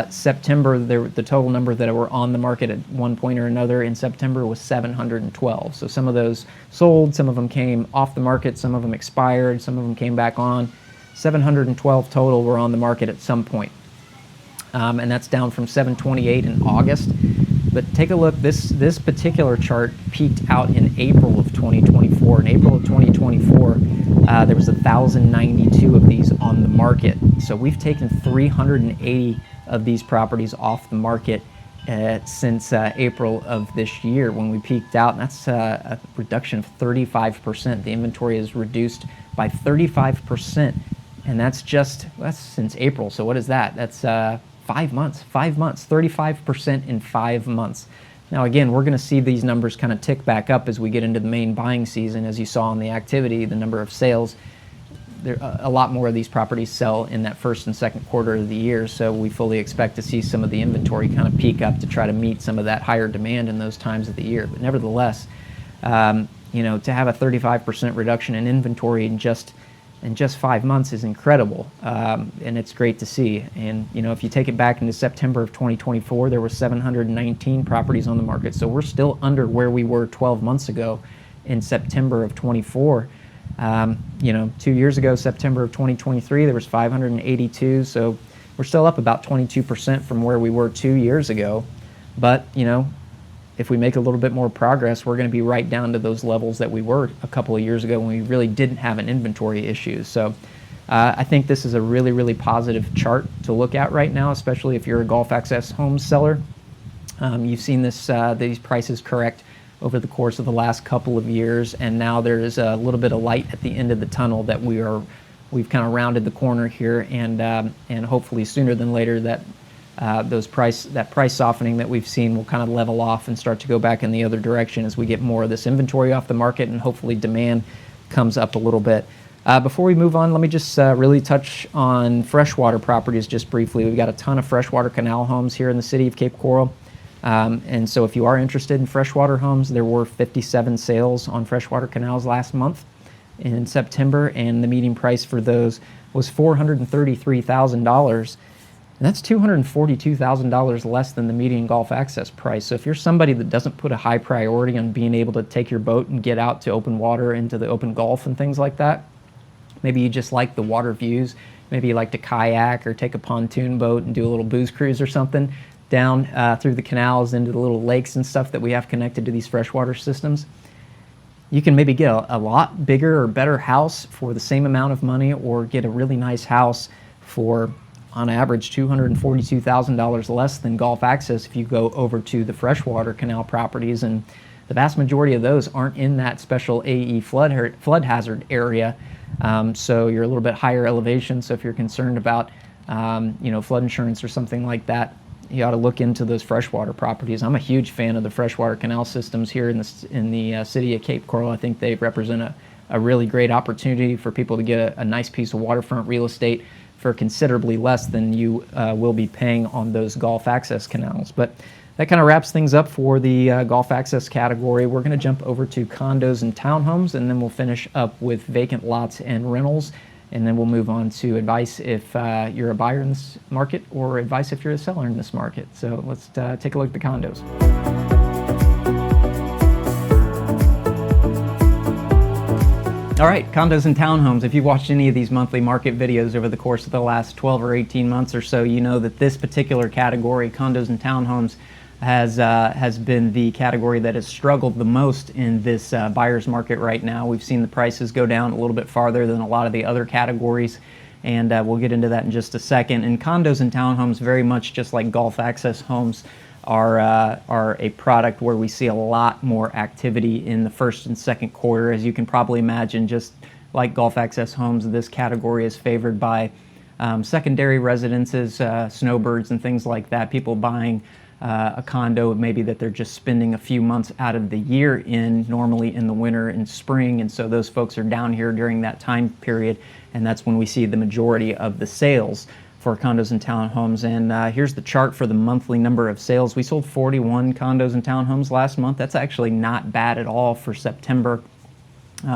September, the total number that were on the market at one point or another in September was 712. So some of those sold, some of them came off the market, some of them expired, some of them came back on. 712 total were on the market at some point. And that's down from 728 in August. But take a look, this particular chart peaked out in April of 2024. In April of 2024, there was 1,092 of these on the market. So we've taken 380 of these properties off the market since April of this year when we peaked out. And that's a reduction of 35%. The inventory is reduced by 35%. And that's since April. So what is that? That's 5 months, 35% in 5 months. Now again, we're going to see these numbers kind of tick back up as we get into the main buying season. As you saw in the activity, the number of sales, a lot more of these properties sell in that first and second quarter of the year. So we fully expect to see some of the inventory kind of peak up to try to meet some of that higher demand in those times of the year. But nevertheless, to have a 35% reduction in inventory in just 5 months is incredible, and it's great to see. And if you take it back into September of 2024, there were 719 properties on the market. So we're still under where we were 12 months ago in September of 24. 2 years ago, September of 2023, there was 582. So we're still up about 22% from where we were 2 years ago. But if we make a little bit more progress, we're going to be right down to those levels that we were a couple of years ago when we really didn't have an inventory issue. So I think this is a really, really positive chart to look at right now, especially if you're a Gulf Access home seller. You've seen these prices correct over the course of the last couple of years, and now there is a little bit of light at the end of the tunnel that we've kind of rounded the corner here, and hopefully sooner than later that price softening that we've seen will kind of level off and start to go back in the other direction as we get more of this inventory off the market and hopefully demand comes up a little bit. Before we move on, let me just really touch on freshwater properties just briefly. We've got a ton of freshwater canal homes here in the city of Cape Coral. And so if you are interested in freshwater homes, there were 57 sales on freshwater canals last month in September, and the median price for those was $433,000. And that's $242,000 less than the median Gulf Access price. So if you're somebody that doesn't put a high priority on being able to take your boat and get out to open water into the open Gulf and things like that, maybe you just like the water views, maybe you like to kayak or take a pontoon boat and do a little booze cruise or something down through the canals into the little lakes and stuff that we have connected to these freshwater systems, you can maybe get a lot bigger or better house for the same amount of money, or get a really nice house for, on average, $242,000 less than Gulf Access if you go over to the freshwater canal properties. And the vast majority of those aren't in that special AE flood hazard area. So you're a little bit higher elevation. So if you're concerned about flood insurance or something like that, you ought to look into those freshwater properties. I'm a huge fan of the freshwater canal systems here in the city of Cape Coral. I think they represent a really great opportunity for people to get a nice piece of waterfront real estate for considerably less than you will be paying on those Gulf Access canals. But that kind of wraps things up for the Gulf Access category. We're going to jump over to condos and townhomes, and then we'll finish up with vacant lots and rentals, and then we'll move on to advice if you're a buyer in this market, or advice if you're a seller in this market. So let's take a look at the condos. All right, condos and townhomes. If you've watched any of these monthly market videos over the course of the last 12 or 18 months or so, you know that this particular category, condos and townhomes, has been the category that has struggled the most in this buyer's market right now. We've seen the prices go down a little bit farther than a lot of the other categories, and we'll get into that in just a second. And condos and townhomes, very much just like Gulf Access homes, are a product where we see a lot more activity in the first and second quarter. As you can probably imagine, just like Gulf Access Homes, this category is favored by secondary residences, snowbirds and things like that, people buying a condo maybe that they're just spending a few months out of the year in, normally in the winter and spring, and so those folks are down here during that time period, and that's when we see the majority of the sales for condos and townhomes. And here's the chart for the monthly number of sales. We sold 41 condos and townhomes last month. That's actually not bad at all for September.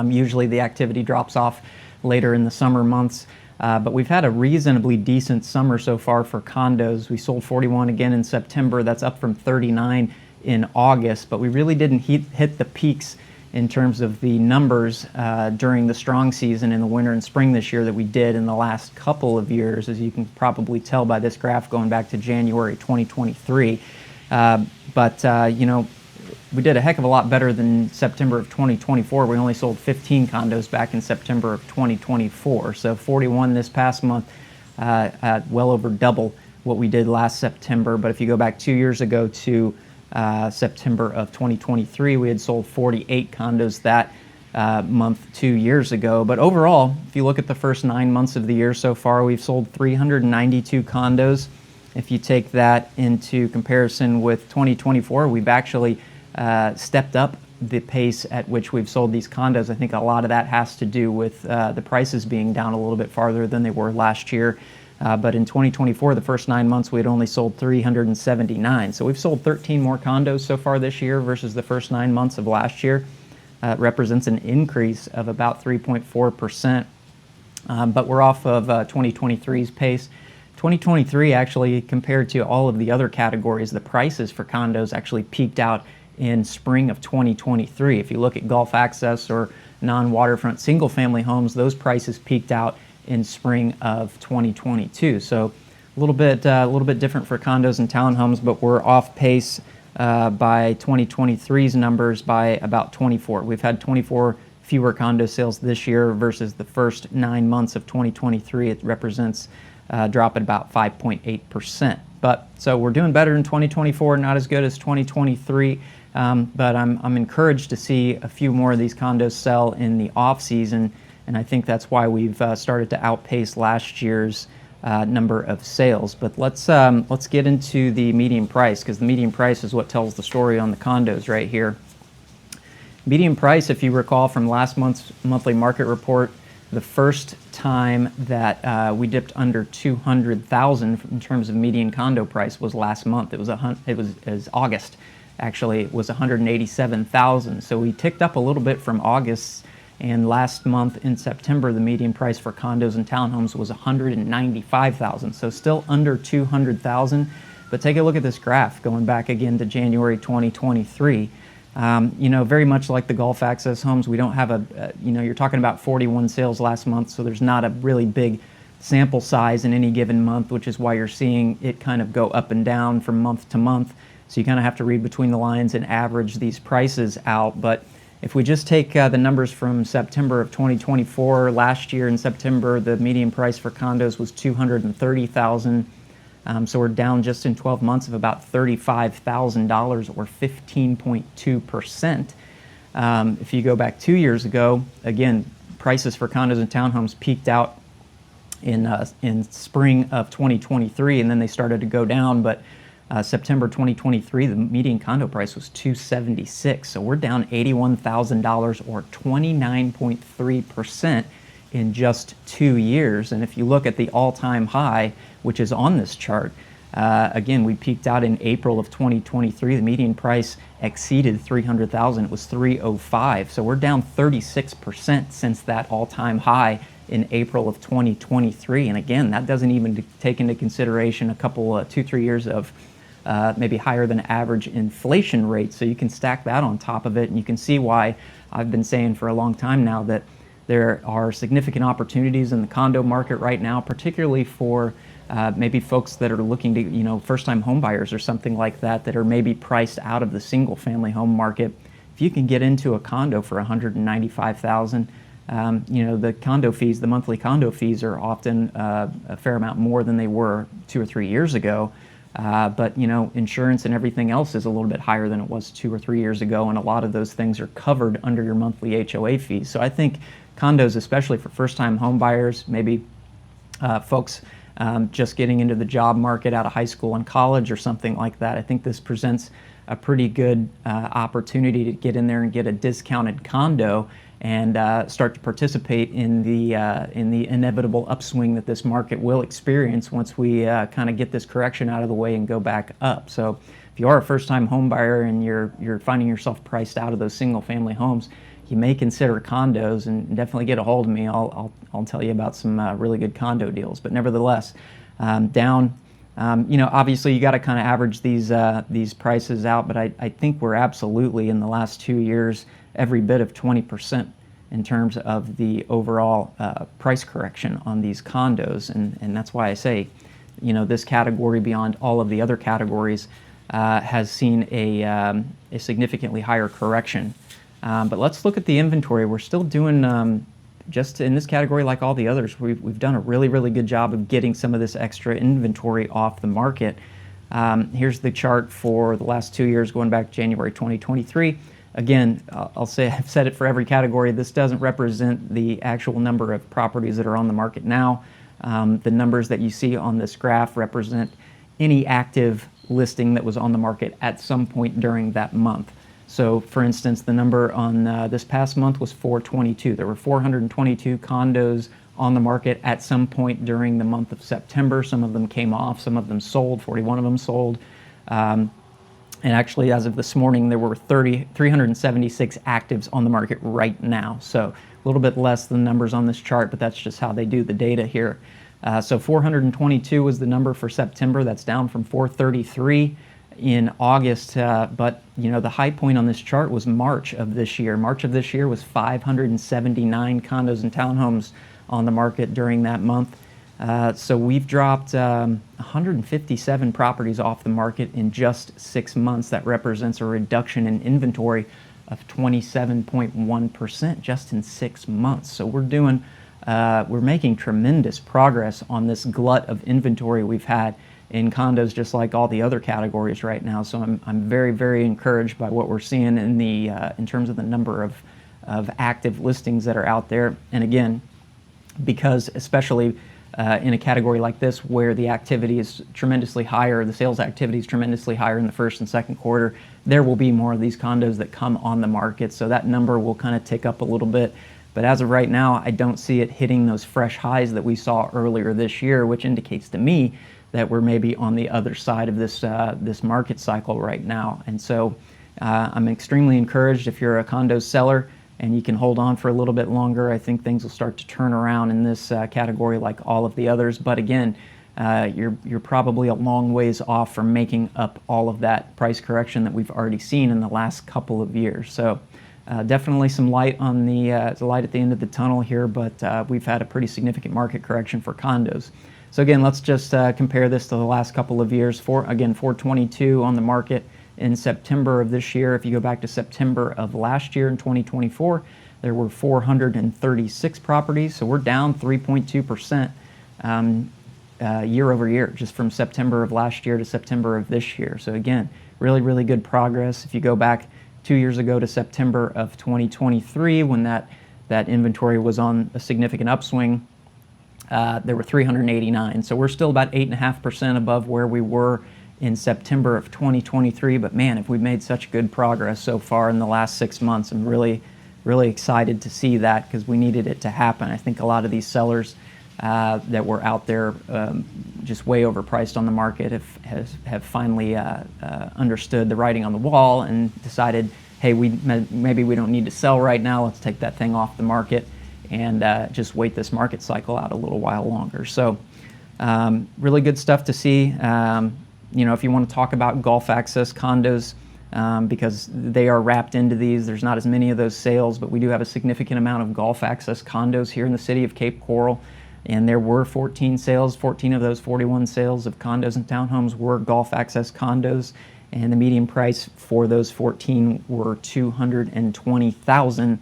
Usually the activity drops off later in the summer months. But we've had a reasonably decent summer so far for condos. We sold 41 again in September. That's up from 39 in August, but we really didn't hit the peaks in terms of the numbers during the strong season in the winter and spring this year that we did in the last couple of years, as you can probably tell by this graph going back to January 2023. You know, we did a heck of a lot better than September of 2024. We only sold 15 condos back in September of 2024. So 41 this past month, well over double what we did last September. But if you go back 2 years ago to September of 2023, we had sold 48 condos that month 2 years ago. But overall, if you look at the first 9 months of the year so far, we've sold 392 condos. If you take that into comparison with 2024, we've actually stepped up the pace at which we've sold these condos. I think a lot of that has to do with the prices being down a little bit farther than they were last year. But in 2024, the first 9 months, we had only sold 379. So we've sold 13 more condos so far this year versus the first 9 months of last year. It represents an increase of about 3.4%. But we're off of 2023's pace. 2023 actually, compared to all of the other categories, the prices for condos actually peaked out in spring of 2023. If you look at Gulf Access or non-waterfront single-family homes, those prices peaked out in spring of 2022. So a little bit different for condos and townhomes, but we're off pace by 2023's numbers by about 24. We've had 24 fewer condo sales this year versus the first 9 months of 2023. It represents a drop at about 5.8%. But so we're doing better in 2024, not as good as 2023. But I'm encouraged to see a few more of these condos sell in the off season, and I think that's why we've started to outpace last year's number of sales. But let's get into the median price, because the median price is what tells the story on the condos right here. Median price, if you recall from last month's monthly market report, the first time that we dipped under 200,000 in terms of median condo price was last month. It was August. Actually, it was 187,000. So we ticked up a little bit from August, and last month in September, the median price for condos and townhomes was 195,000. So still under 200,000. But take a look at this graph going back again to January 2023. You know, very much like the Gulf Access homes, we don't have you know, you're talking about 41 sales last month, so there's not a really big sample size in any given month, which is why you're seeing it kind of go up and down from month to month. So you kind of have to read between the lines and average these prices out. But if we just take the numbers from September of 2024, last year in September, the median price for condos was $230,000. So we're down just in 12 months of about $35,000 or 15.2%. If you go back 2 years ago, again, prices for condos and townhomes peaked out in spring of 2023, and then they started to go down. But September 2023, the median condo price was $276. So we're down $81,000 or 29.3% in just 2 years. And if you look at the all-time high, which is on this chart, again, we peaked out in April of 2023. The median price exceeded $300,000. It was $305. So we're down 36% since that all-time high in April of 2023. And again, that doesn't even take into consideration a couple, 2-3 years of maybe higher than average inflation rates. So you can stack that on top of it, and you can see why I've been saying for a long time now that there are significant opportunities in the condo market right now, particularly for maybe folks that are looking to, you know, first-time home buyers or something like that, that are maybe priced out of the single-family home market. If you can get into a condo for $195,000, you know, the condo fees, the monthly condo fees are often a fair amount more than they were 2 or 3 years ago. But, you know, insurance and everything else is a little bit higher than it was 2 or 3 years ago, and a lot of those things are covered under your monthly HOA fees. So I think condos, especially for first-time home buyers, maybe folks just getting into the job market out of high school and college or something like that. I think this presents a pretty good opportunity to get in there and get a discounted condo and start to participate in the inevitable upswing that this market will experience once we kind of get this correction out of the way and go back up. So if you are a first-time home buyer and you're finding yourself priced out of those single-family homes, you may consider condos, and definitely get a hold of me. I'll tell you about some really good condo deals. But nevertheless, obviously you got to kind of average these prices out. But I think we're absolutely in the last 2 years every bit of 20% in terms of the overall price correction on these condos, and that's why I say, this category beyond all of the other categories has seen a significantly higher correction. But let's look at the inventory. We're still doing, just in this category like all the others, we've done a really, really good job of getting some of this extra inventory off the market. Here's the chart for the last 2 years going back to January 2023. Again, I'll say, I've said it for every category, this doesn't represent the actual number of properties that are on the market now. The numbers that you see on this graph represent any active listing that was on the market at some point during that month. So, for instance, the number on this past month was 422. There were 422 condos on the market at some point during the month of September. Some of them came off, some of them sold, 41 of them sold. And actually, as of this morning, there were 376 actives on the market right now. So a little bit less than numbers on this chart, but that's just how they do the data here. So 422 was the number for September. That's down from 433 in August, but the high point on this chart was March of this year. March of this year was 579 condos and townhomes on the market during that month. So we've dropped 157 properties off the market in just 6 months. That represents a reduction in inventory of 27.1% just in 6 months. So we're making tremendous progress on this glut of inventory we've had in condos, just like all the other categories right now. So I'm very, very encouraged by what we're seeing in terms of the number of active listings that are out there. And again, because especially in a category like this where the activity is tremendously higher, the sales activity is tremendously higher in the first and second quarter, there will be more of these condos that come on the market. So that number will kind of tick up a little bit. But as of right now, I don't see it hitting those fresh highs that we saw earlier this year, which indicates to me that we're maybe on the other side of this market cycle right now. And so I'm extremely encouraged if you're a condo seller and you can hold on for a little bit longer. I think things will start to turn around in this category like all of the others. But again, you're probably a long ways off from making up all of that price correction that we've already seen in the last couple of years. So definitely some light on the light at the end of the tunnel here, but we've had a pretty significant market correction for condos. So again, let's just compare this to the last couple of years. 422 on the market in September of this year. If you go back to September of last year in 2024, there were 436 properties. So we're down 3.2% year over year, just from September of last year to September of this year. So again, really, really good progress. If you go back 2 years ago to September of 2023, when that inventory was on a significant upswing, there were 389. So we're still about 8.5% above where we were in September of 2023. But man, if we've made such good progress so far in the last 6 months, I'm really, really excited to see that, because we needed it to happen. I think a lot of these sellers that were out there just way overpriced on the market have finally understood the writing on the wall and decided, hey, maybe we don't need to sell right now. Let's take that thing off the market and just wait this market cycle out a little while longer. So really good stuff to see. If you want to talk about Gulf access condos, because they are wrapped into these, there's not as many of those sales, but we do have a significant amount of Gulf access condos here in the city of Cape Coral. And there were 14 sales, 14 of those 41 sales of condos and townhomes were Gulf access condos. And the median price for those 14 were $220,000.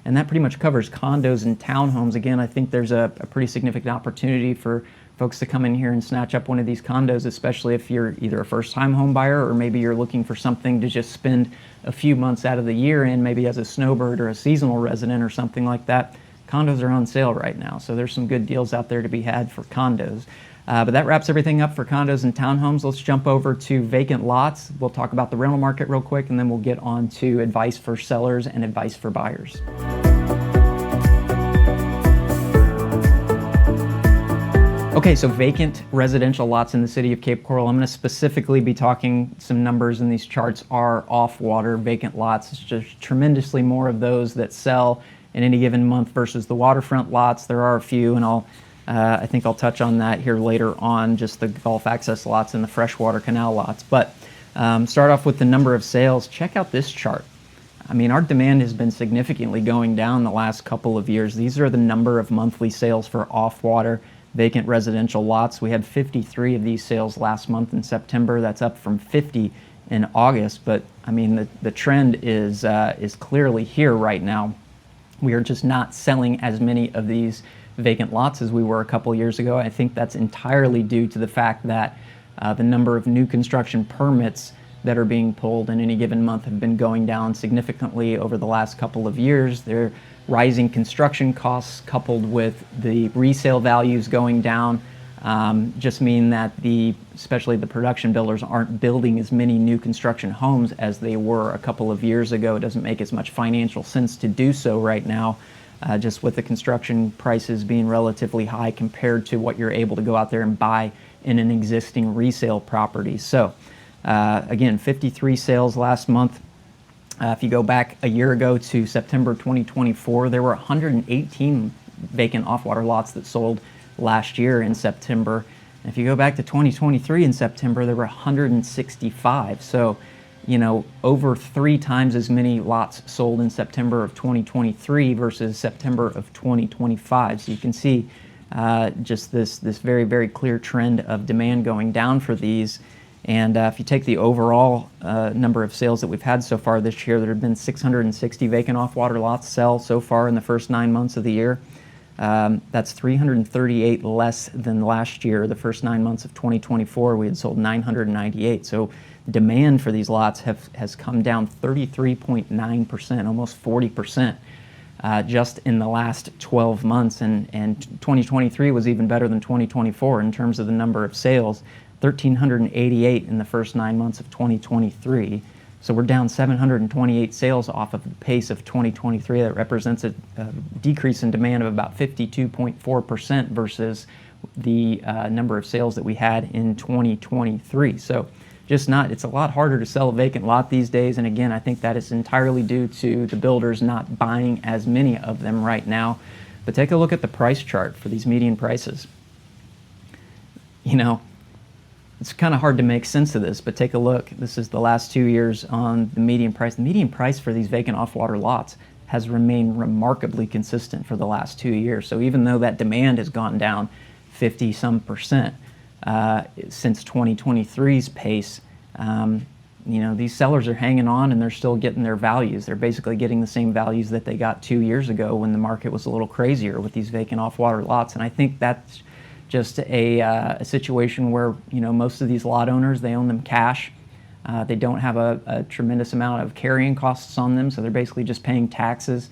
And that pretty much covers condos and townhomes. Again, I think there's a pretty significant opportunity for folks to come in here and snatch up one of these condos, especially if you're either a first-time home buyer or maybe you're looking for something to just spend a few months out of the year in, maybe as a snowbird or a seasonal resident or something like that. condos are on sale right now, so there's some good deals out there to be had for condos. But that wraps everything up for condos and townhomes. Let's jump over to vacant lots. We'll talk about the rental market real quick, and then we'll get on to advice for sellers and advice for buyers. Okay, so vacant residential lots in the city of Cape Coral. I'm going to specifically be talking some numbers, and these charts are off-water vacant lots. It's just tremendously more of those that sell in any given month versus the waterfront lots. There are a few, and I think I'll touch on that here later on, just the Gulf access lots and the freshwater canal lots. But start off with the number of sales. Check out this chart. I mean, our demand has been significantly going down the last couple of years. These are the number of monthly sales for off-water vacant residential lots. We had 53 of these sales last month in September. That's up from 50 in August. But I mean, the trend is clearly here right now. We are just not selling as many of these vacant lots as we were a couple years ago. I think that's entirely due to the fact that the number of new construction permits that are being pulled in any given month have been going down significantly over the last couple of years. They're rising construction costs coupled with the resale values going down just mean that especially the production builders aren't building as many new construction homes as they were a couple of years ago. It doesn't make as much financial sense to do so right now, just with the construction prices being relatively high compared to what you're able to go out there and buy in an existing resale property. So again, 53 sales last month. If you go back a year ago to September 2024, there were 118 vacant off-water lots that sold last year in September. And if you go back to 2023 in September, there were 165. So, you know, over 3 times as many lots sold in September of 2023 versus September of 2025. So you can see just this very, very clear trend of demand going down for these. And if you take the overall number of sales that we've had so far this year, there have been 660 vacant off-water lots sell so far in the first 9 months of the year. That's 338 less than last year. The first 9 months of 2024, we had sold 998. So demand for these lots has come down 33.9%, almost 40%, just in the last 12 months. And 2023 was even better than 2024 in terms of the number of sales. 1,388 in the first 9 months of 2023. So we're down 728 sales off of the pace of 2023. That represents a decrease in demand of about 52.4% versus the number of sales that we had in 2023. So it's a lot harder to sell a vacant lot these days. And again, I think that is entirely due to the builders not buying as many of them right now. But take a look at the price chart for these median prices. You know, it's kind of hard to make sense of this, but take a look. This is the last 2 years on the median price. The median price for these vacant off-water lots has remained remarkably consistent for the last 2 years. So even though that demand has gone down 50-some% since 2023's pace, you know, these sellers are hanging on and they're still getting their values. They're basically getting the same values that they got 2 years ago when the market was a little crazier with these vacant off-water lots. And I think that's just a situation where, you know, most of these lot owners, they own them cash. They don't have a tremendous amount of carrying costs on them, so they're basically just paying taxes.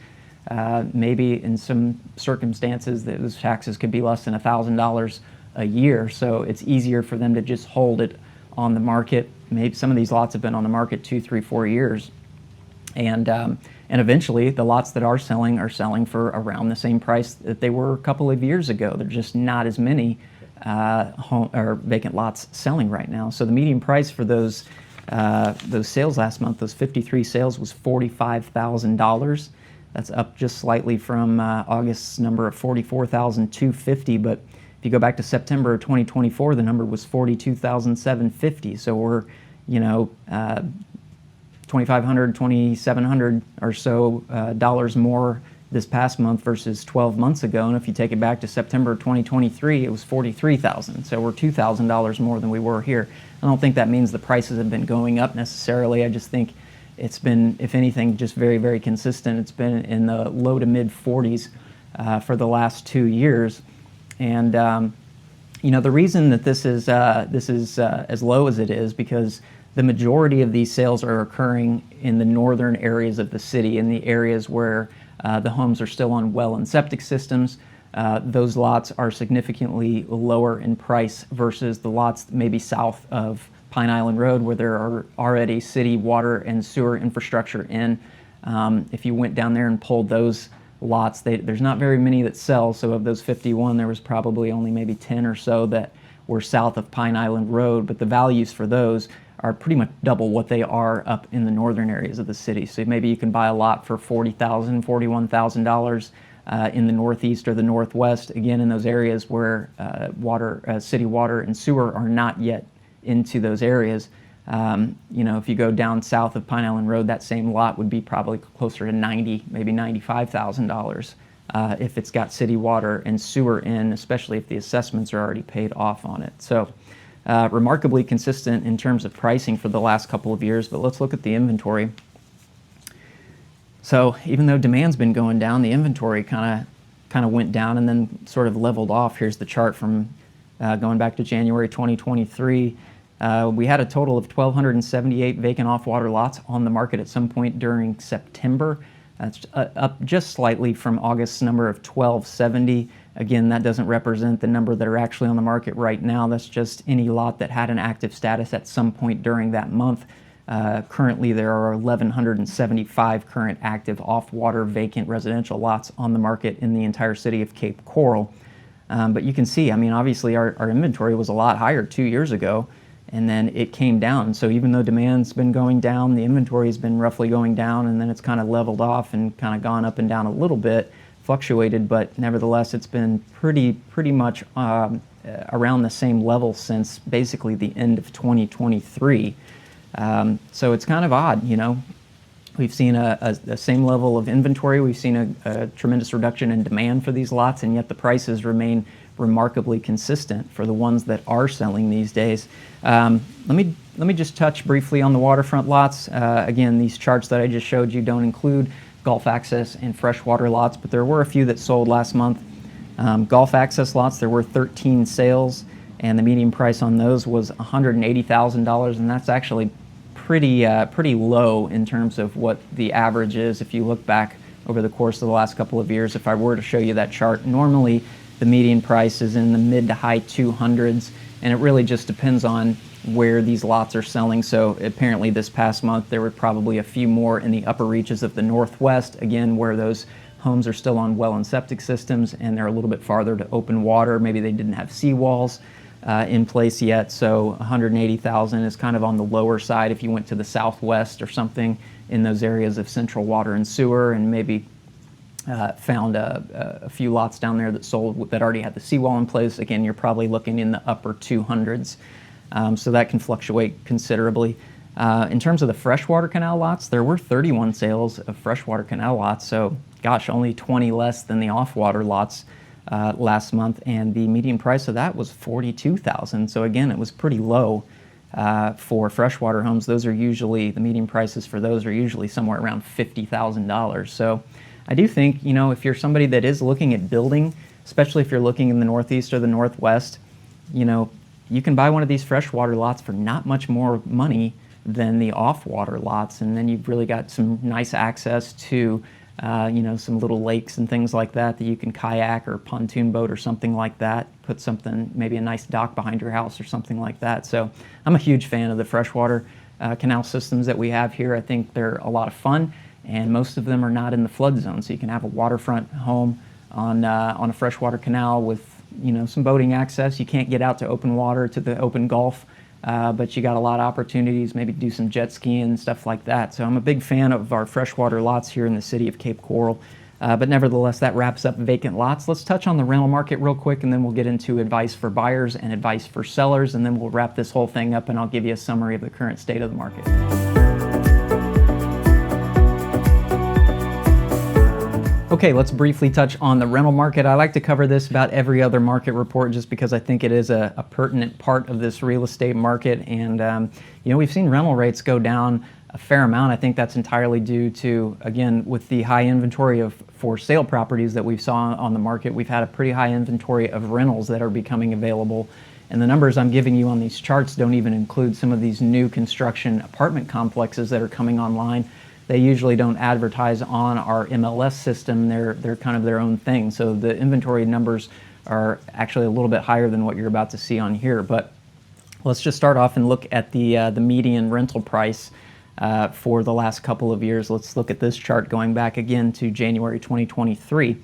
Maybe in some circumstances, those taxes could be less than $1,000 a year, so it's easier for them to just hold it on the market. Maybe some of these lots have been on the market 2, 3, 4 years. And eventually, the lots that are selling for around the same price that they were a couple of years ago. There's just not as many vacant lots selling right now. So the median price for those sales last month, those 53 sales, was $45,000. That's up just slightly from August's number of $44,250. But if you go back to September of 2024, the number was $42,750. So we're, you know, $2,500, $2,700 or so dollars more this past month versus 12 months ago. And if you take it back to September 2023, it was $43,000. So we're $2,000 more than we were here. I don't think that means the prices have been going up necessarily. I just think it's been, if anything, just very, very consistent. It's been in the low to mid 40s for the last 2 years. And you know, the reason that this is as low as it is because the majority of these sales are occurring in the northern areas of the city, in the areas where The homes are still on well and septic systems. Those lots are significantly lower in price versus the lots maybe south of Pine Island Road, where there are already city water and sewer infrastructure in. If you went down there and pulled those lots, there's not very many that sell, so of those 51, there was probably only maybe 10 or so that were south of Pine Island Road, but the values for those are pretty much double what they are up in the northern areas of the city. So maybe you can buy a lot for $40,000, $41,000 in the northeast or the northwest, again in those areas where city water and sewer are not yet into those areas. You know, if you go down south of Pine Island Road, that same lot would be probably closer to $90,000, maybe $95,000 if it's got city water and sewer in, especially if the assessments are already paid off on it. So remarkably consistent in terms of pricing for the last couple of years, but let's look at the inventory. So even though demand's been going down, the inventory kind of went down and then sort of leveled off. Here's the chart from going back to January 2023. We had a total of 1,278 vacant off-water lots on the market at some point during September. That's up just slightly from August's number of 1,270. Again, that doesn't represent the number that are actually on the market right now. That's just any lot that had an active status at some point during that month. Currently, there are 1,175 current active off-water vacant residential lots on the market in the entire city of Cape Coral. But you can see, I mean, obviously our inventory was a lot higher 2 years ago, and then it came down. So even though demand's been going down, the inventory has been roughly going down, and then it's kind of leveled off and kind of gone up and down a little bit, fluctuated, but nevertheless, it's been pretty much around the same level since basically the end of 2023. So it's kind of odd, you know. We've seen a same level of inventory. We've seen a tremendous reduction in demand for these lots, and yet the prices remain remarkably consistent for the ones that are selling these days. Let me just touch briefly on the waterfront lots. Again, these charts that I just showed you don't include Gulf access and freshwater lots, but there were a few that sold last month. Gulf access lots, there were 13 sales, and the median price on those was $180,000, and that's actually pretty low in terms of what the average is if you look back over the course of the last couple of years. If I were to show you that chart, normally the median price is in the mid to high 200s, and it really just depends on where these lots are selling. So apparently this past month there were probably a few more in the upper reaches of the Northwest, again where those homes are still on well and septic systems and they're a little bit farther to open water. Maybe they didn't have seawalls in place yet, so 180,000 is kind of on the lower side if you went to the Southwest or something in those areas of central water and sewer, and maybe found a few lots down there that sold that already had the seawall in place. Again, you're probably looking in the upper 200s, so that can fluctuate considerably. In terms of the freshwater canal lots, there were 31 sales of freshwater canal lots, so gosh, only 20 less than the off-water lots last month, and the median price of that was $42,000. So again, it was pretty low for freshwater homes. Those are usually, the median prices for those are usually somewhere around $50,000. So I do think, you know, if you're somebody that is looking at building, especially if you're looking in the Northeast or the Northwest, you know, you can buy one of these freshwater lots for not much more money than the off-water lots, and then you've really got some nice access to you know, some little lakes and things like that that you can kayak or pontoon boat or something like that. Put something, maybe a nice dock behind your house or something like that. So I'm a huge fan of the freshwater canal systems that we have here. I think they're a lot of fun, and most of them are not in the flood zone. So you can have a waterfront home on a freshwater canal with, you know, some boating access. You can't get out to open water, to the open Gulf, but you got a lot of opportunities, maybe do some jet skiing and stuff like that. So I'm a big fan of our freshwater lots here in the city of Cape Coral. But nevertheless, that wraps up vacant lots. Let's touch on the rental market real quick, and then we'll get into advice for buyers and advice for sellers, and then we'll wrap this whole thing up and I'll give you a summary of the current state of the market. Okay, let's briefly touch on the rental market. I like to cover this about every other market report just because I think it is a pertinent part of this real estate market. And, you know, we've seen rental rates go down a fair amount. I think that's entirely due to, again, with the high inventory of for sale properties that we saw on the market, we've had a pretty high inventory of rentals that are becoming available. And the numbers I'm giving you on these charts don't even include some of these new construction apartment complexes that are coming online. they usually don't advertise on our MLS system. They're kind of their own thing. So the inventory numbers are actually a little bit higher than what you're about to see on here. But let's just start off and look at the median rental price for the last couple of years. Let's look at this chart going back again to January 2023.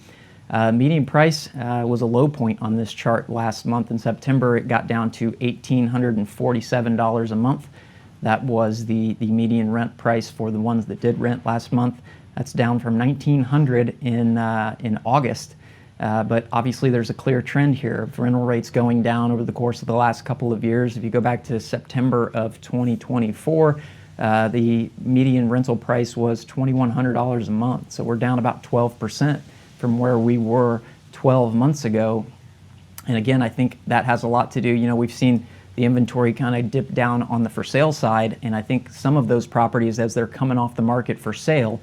Median price was a low point on this chart last month. In September, it got down to $1,847 a month. That was the median rent price for the ones that did rent last month. That's down from $1,900 in August. But obviously there's a clear trend here of rental rates going down over the course of the last couple of years. If you go back to September of 2024, the median rental price was $2,100 a month. So we're down about 12% from where we were 12 months ago. And again, I think that has a lot to do, you know, we've seen the inventory kind of dip down on the for sale side, and I think some of those properties, as they're coming off the market for sale,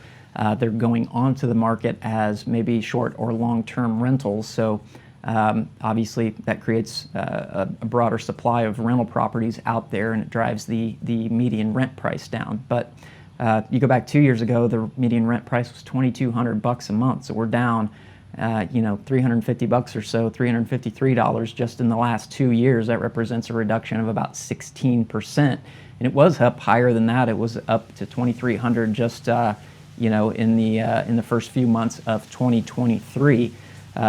they're going onto the market as maybe short or long-term rentals. So obviously that creates a broader supply of rental properties out there, and it drives the median rent price down. But you go back 2 years ago, the median rent price was $2,200 a month. So we're down, you know, $350 or so, $353 just in the last 2 years. That represents a reduction of about 16%. And it was up higher than that. It was up to $2,300 just, you know, in the first few months of 2023.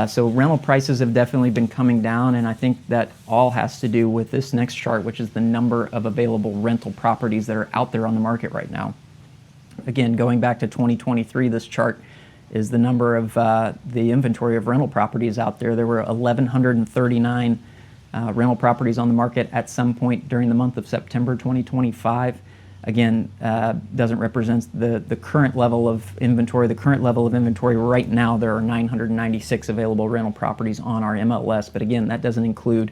So rental prices have definitely been coming down, and I think that all has to do with this next chart, which is the number of available rental properties that are out there on the market right now. Again, going back to 2023, this chart is the number of the inventory of rental properties out there. There were 1,139 rental properties on the market at some point during the month of September 2025. Again, doesn't represent the current level of inventory. The current level of inventory right now, there are 996 available rental properties on our MLS. But again, that doesn't include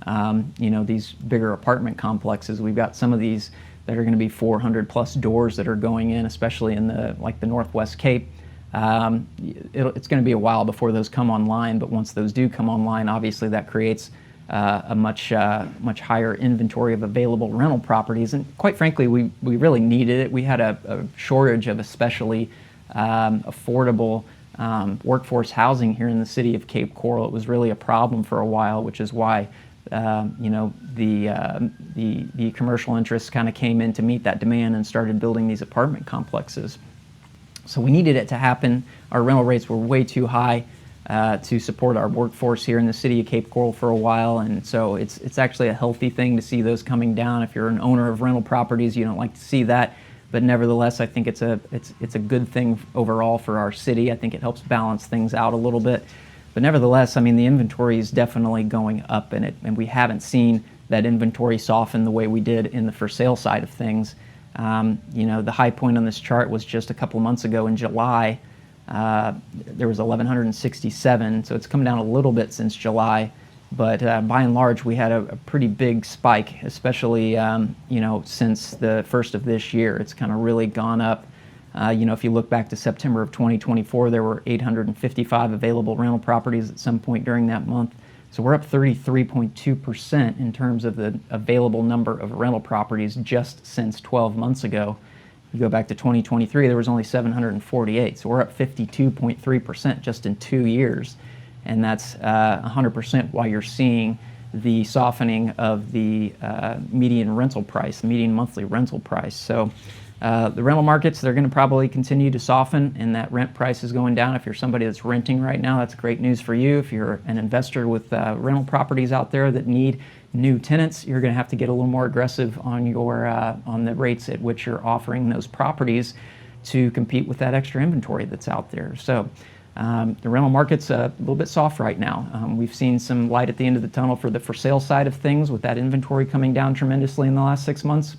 you know, these bigger apartment complexes. We've got some of these that are going to be 400 plus doors that are going in, especially in the Northwest Cape. It's going to be a while before those come online, but once those do come online, obviously that creates a much higher inventory of available rental properties. And quite frankly, we really needed it. We had a shortage of especially affordable workforce housing here in the city of Cape Coral. It was really a problem for a while, which is why you know, the commercial interests kind of came in to meet that demand and started building these apartment complexes. So we needed it to happen. Our rental rates were way too high to support our workforce here in the city of Cape Coral for a while, and so it's actually a healthy thing to see those coming down. If you're an owner of rental properties, you don't like to see that, but nevertheless, I think it's a good thing overall for our city. I think it helps balance things out a little bit. But nevertheless, I mean, the inventory is definitely going up in it, and we haven't seen that inventory soften the way we did in the for sale side of things. You know, the high point on this chart was just a couple months ago in July. There was 1,167, so it's come down a little bit since July, but by and large, we had a pretty big spike, especially you know, since the first of this year. It's kind of really gone up. You know, if you look back to September of 2024, there were 855 available rental properties at some point during that month. So we're up 33.2% in terms of the available number of rental properties just since 12 months ago. You go back to 2023, there was only 748. So we're up 52.3% just in 2 years. And that's 100% why you're seeing the softening of the median rental price, the median monthly rental price. So the rental markets, they're going to probably continue to soften, and that rent price is going down. If you're somebody that's renting right now, that's great news for you. If you're an investor with rental properties out there that need new tenants, you're going to have to get a little more aggressive on your on the rates at which you're offering those properties to compete with that extra inventory that's out there. So the rental market's a little bit soft right now. We've seen some light at the end of the tunnel for the for sale side of things with that inventory coming down tremendously in the last 6 months.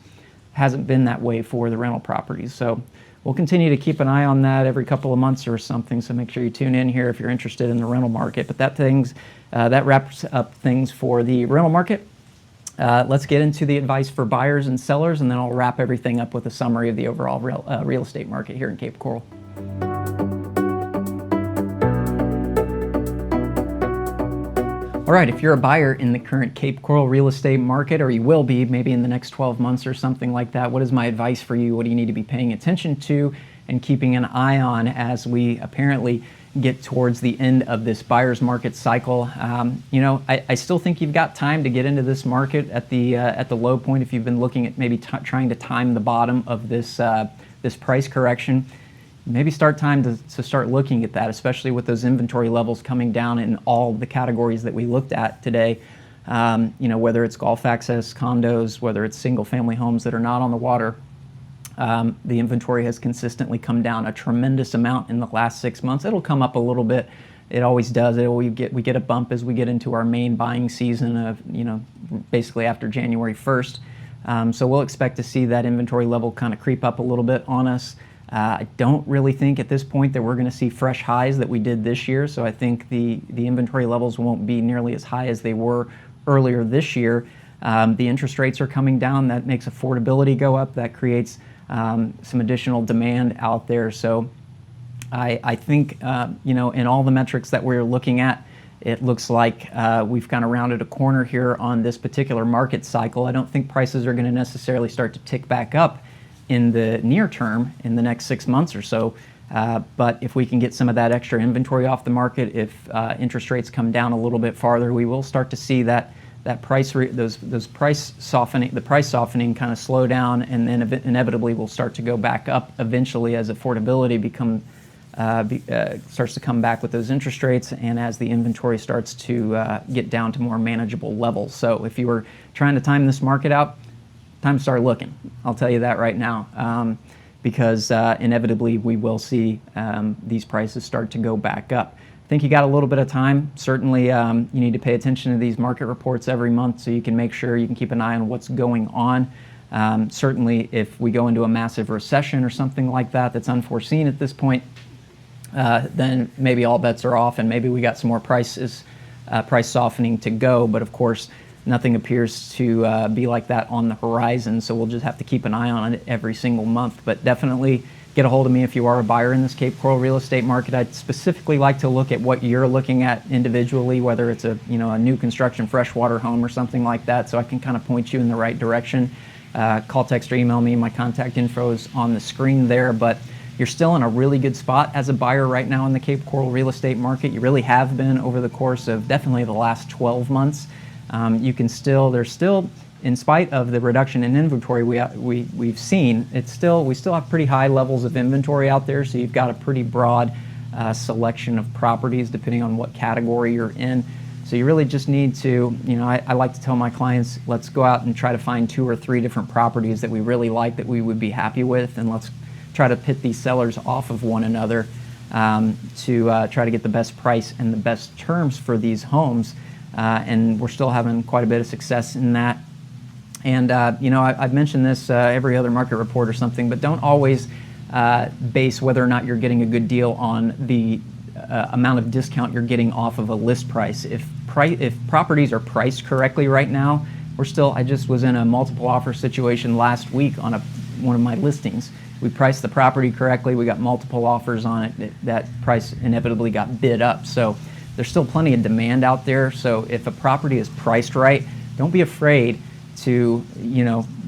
Hasn't been that way for the rental properties. So we'll continue to keep an eye on that every couple of months or something. So make sure you tune in here if you're interested in the rental market. But that wraps up things for the rental market. Let's get into the advice for buyers and sellers, and then I'll wrap everything up with a summary of the overall real estate market here in Cape Coral. All right, if you're a buyer in the current Cape Coral real estate market, or you will be maybe in the next 12 months or something like that, what is my advice for you? What do you need to be paying attention to? and keeping an eye on as we apparently get towards the end of this buyer's market cycle. I still think you've got time to get into this market at the low point if you've been looking at maybe trying to time the bottom of this this price correction. Maybe start to start looking at that, especially with those inventory levels coming down in all the categories that we looked at today. Whether it's golf access, condos, whether it's single family homes that are not on the water. The inventory has consistently come down a tremendous amount in the last 6 months. It'll come up a little bit. It always does. We get a bump as we get into our main buying season of, basically after January 1st. So we'll expect to see that inventory level kind of creep up a little bit on us. I don't really think at this point that we're going to see fresh highs that we did this year. So I think the inventory levels won't be nearly as high as they were earlier this year. The interest rates are coming down. That makes affordability go up. That creates some additional demand out there. So I think, in all the metrics that we're looking at, it looks like we've kind of rounded a corner here on this particular market cycle. I don't think prices are going to necessarily start to tick back up in the near term, in the next 6 months or so. But if we can get some of that extra inventory off the market, if interest rates come down a little bit farther, we will start to see that price those price softening, the price softening kind of slow down, and then inevitably will start to go back up eventually as affordability starts to come back with those interest rates, and as the inventory starts to get down to more manageable levels. So if you were trying to time this market out, time to start looking. I'll tell you that right now, because inevitably we will see these prices start to go back up. I think you got a little bit of time. Certainly you need to pay attention to these market reports every month so you can make sure you can keep an eye on what's going on. Certainly if we go into a massive recession or something like that that's unforeseen at this point, then maybe all bets are off and maybe we got some more price softening to go. But of course, nothing appears to be like that on the horizon, so we'll just have to keep an eye on it every single month. But definitely get a hold of me if you are a buyer in this Cape Coral real estate market. I'd specifically like to look at what you're looking at individually, whether it's a new construction freshwater home or something like that, so I can kind of point you in the right direction. Call, text, or email me. My contact info is on the screen there. But you're still in a really good spot as a buyer right now in the Cape Coral real estate market. You really have been over the course of definitely the last 12 months. There's still, in spite of the reduction in inventory we've seen, we still have pretty high levels of inventory out there. So you've got a pretty broad selection of properties depending on what category you're in. So you really just need to, I like to tell my clients, let's go out and try to find 2 or 3 different properties that we really like, that we would be happy with, and let's try to pit these sellers off of one another to try to get the best price and the best terms for these homes. And we're still having quite a bit of success in that. And I've mentioned this every other market report or something, but don't always base whether or not you're getting a good deal on the amount of discount you're getting off of a list price. If properties are priced correctly right now, I just was in a multiple offer situation last week on one of my listings. We priced the property correctly, we got multiple offers on it, that price inevitably got bid up. So there's still plenty of demand out there. So if a property is priced right, don't be afraid to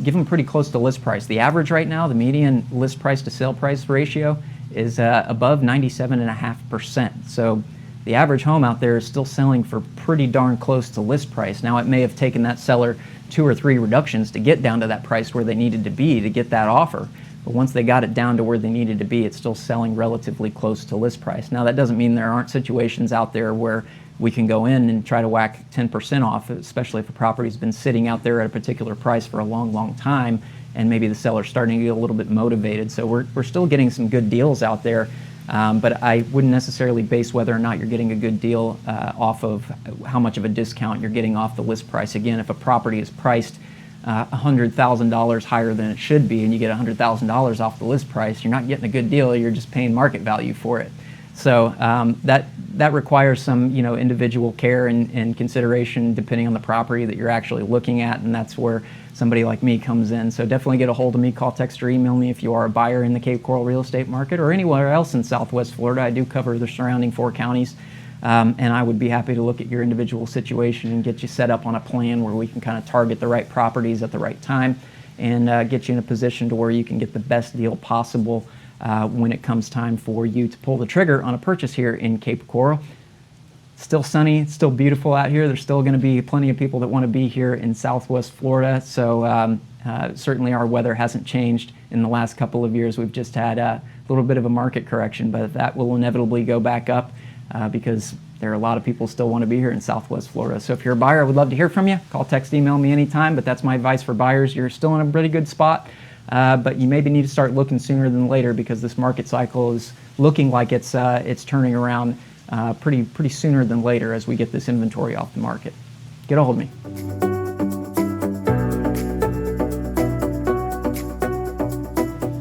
give them pretty close to list price. The average right now, the median list price to sale price ratio is above 97.5%. So the average home out there is still selling for pretty darn close to list price. Now it may have taken that seller 2 or 3 reductions to get down to that price where they needed to be to get that offer. But once they got it down to where they needed to be, it's still selling relatively close to list price. Now that doesn't mean there aren't situations out there where we can go in and try to whack 10% off, especially if a property's been sitting out there at a particular price for a long, long time, and maybe the seller's starting to get a little bit motivated. So we're still getting some good deals out there, but I wouldn't necessarily base whether or not you're getting a good deal off of how much of a discount you're getting off the list price. Again, if a property is priced $100,000 higher than it should be, and you get $100,000 off the list price, you're not getting a good deal. You're just paying market value for it. So that requires some individual care and consideration depending on the property that you're actually looking at, and that's where somebody like me comes in. So definitely get a hold of me. Call, text, or email me if you are a buyer in the Cape Coral real estate market or anywhere else in Southwest Florida. I do cover the surrounding 4 counties. And I would be happy to look at your individual situation and get you set up on a plan where we can kind of target the right properties at the right time and get you in a position to where you can get the best deal possible when it comes time for you to pull the trigger on a purchase here in Cape Coral. Still sunny, it's still beautiful out here. There's still going to be plenty of people that want to be here in Southwest Florida. So certainly our weather hasn't changed in the last couple of years. We've just had a little bit of a market correction, but that will inevitably go back up because there are a lot of people still want to be here in Southwest Florida. So if you're a buyer, I would love to hear from you. Call, text, email me anytime, but that's my advice for buyers. You're still in a pretty good spot, but you maybe need to start looking sooner than later because this market cycle is looking like it's turning around pretty sooner than later as we get this inventory off the market. Get a hold of me.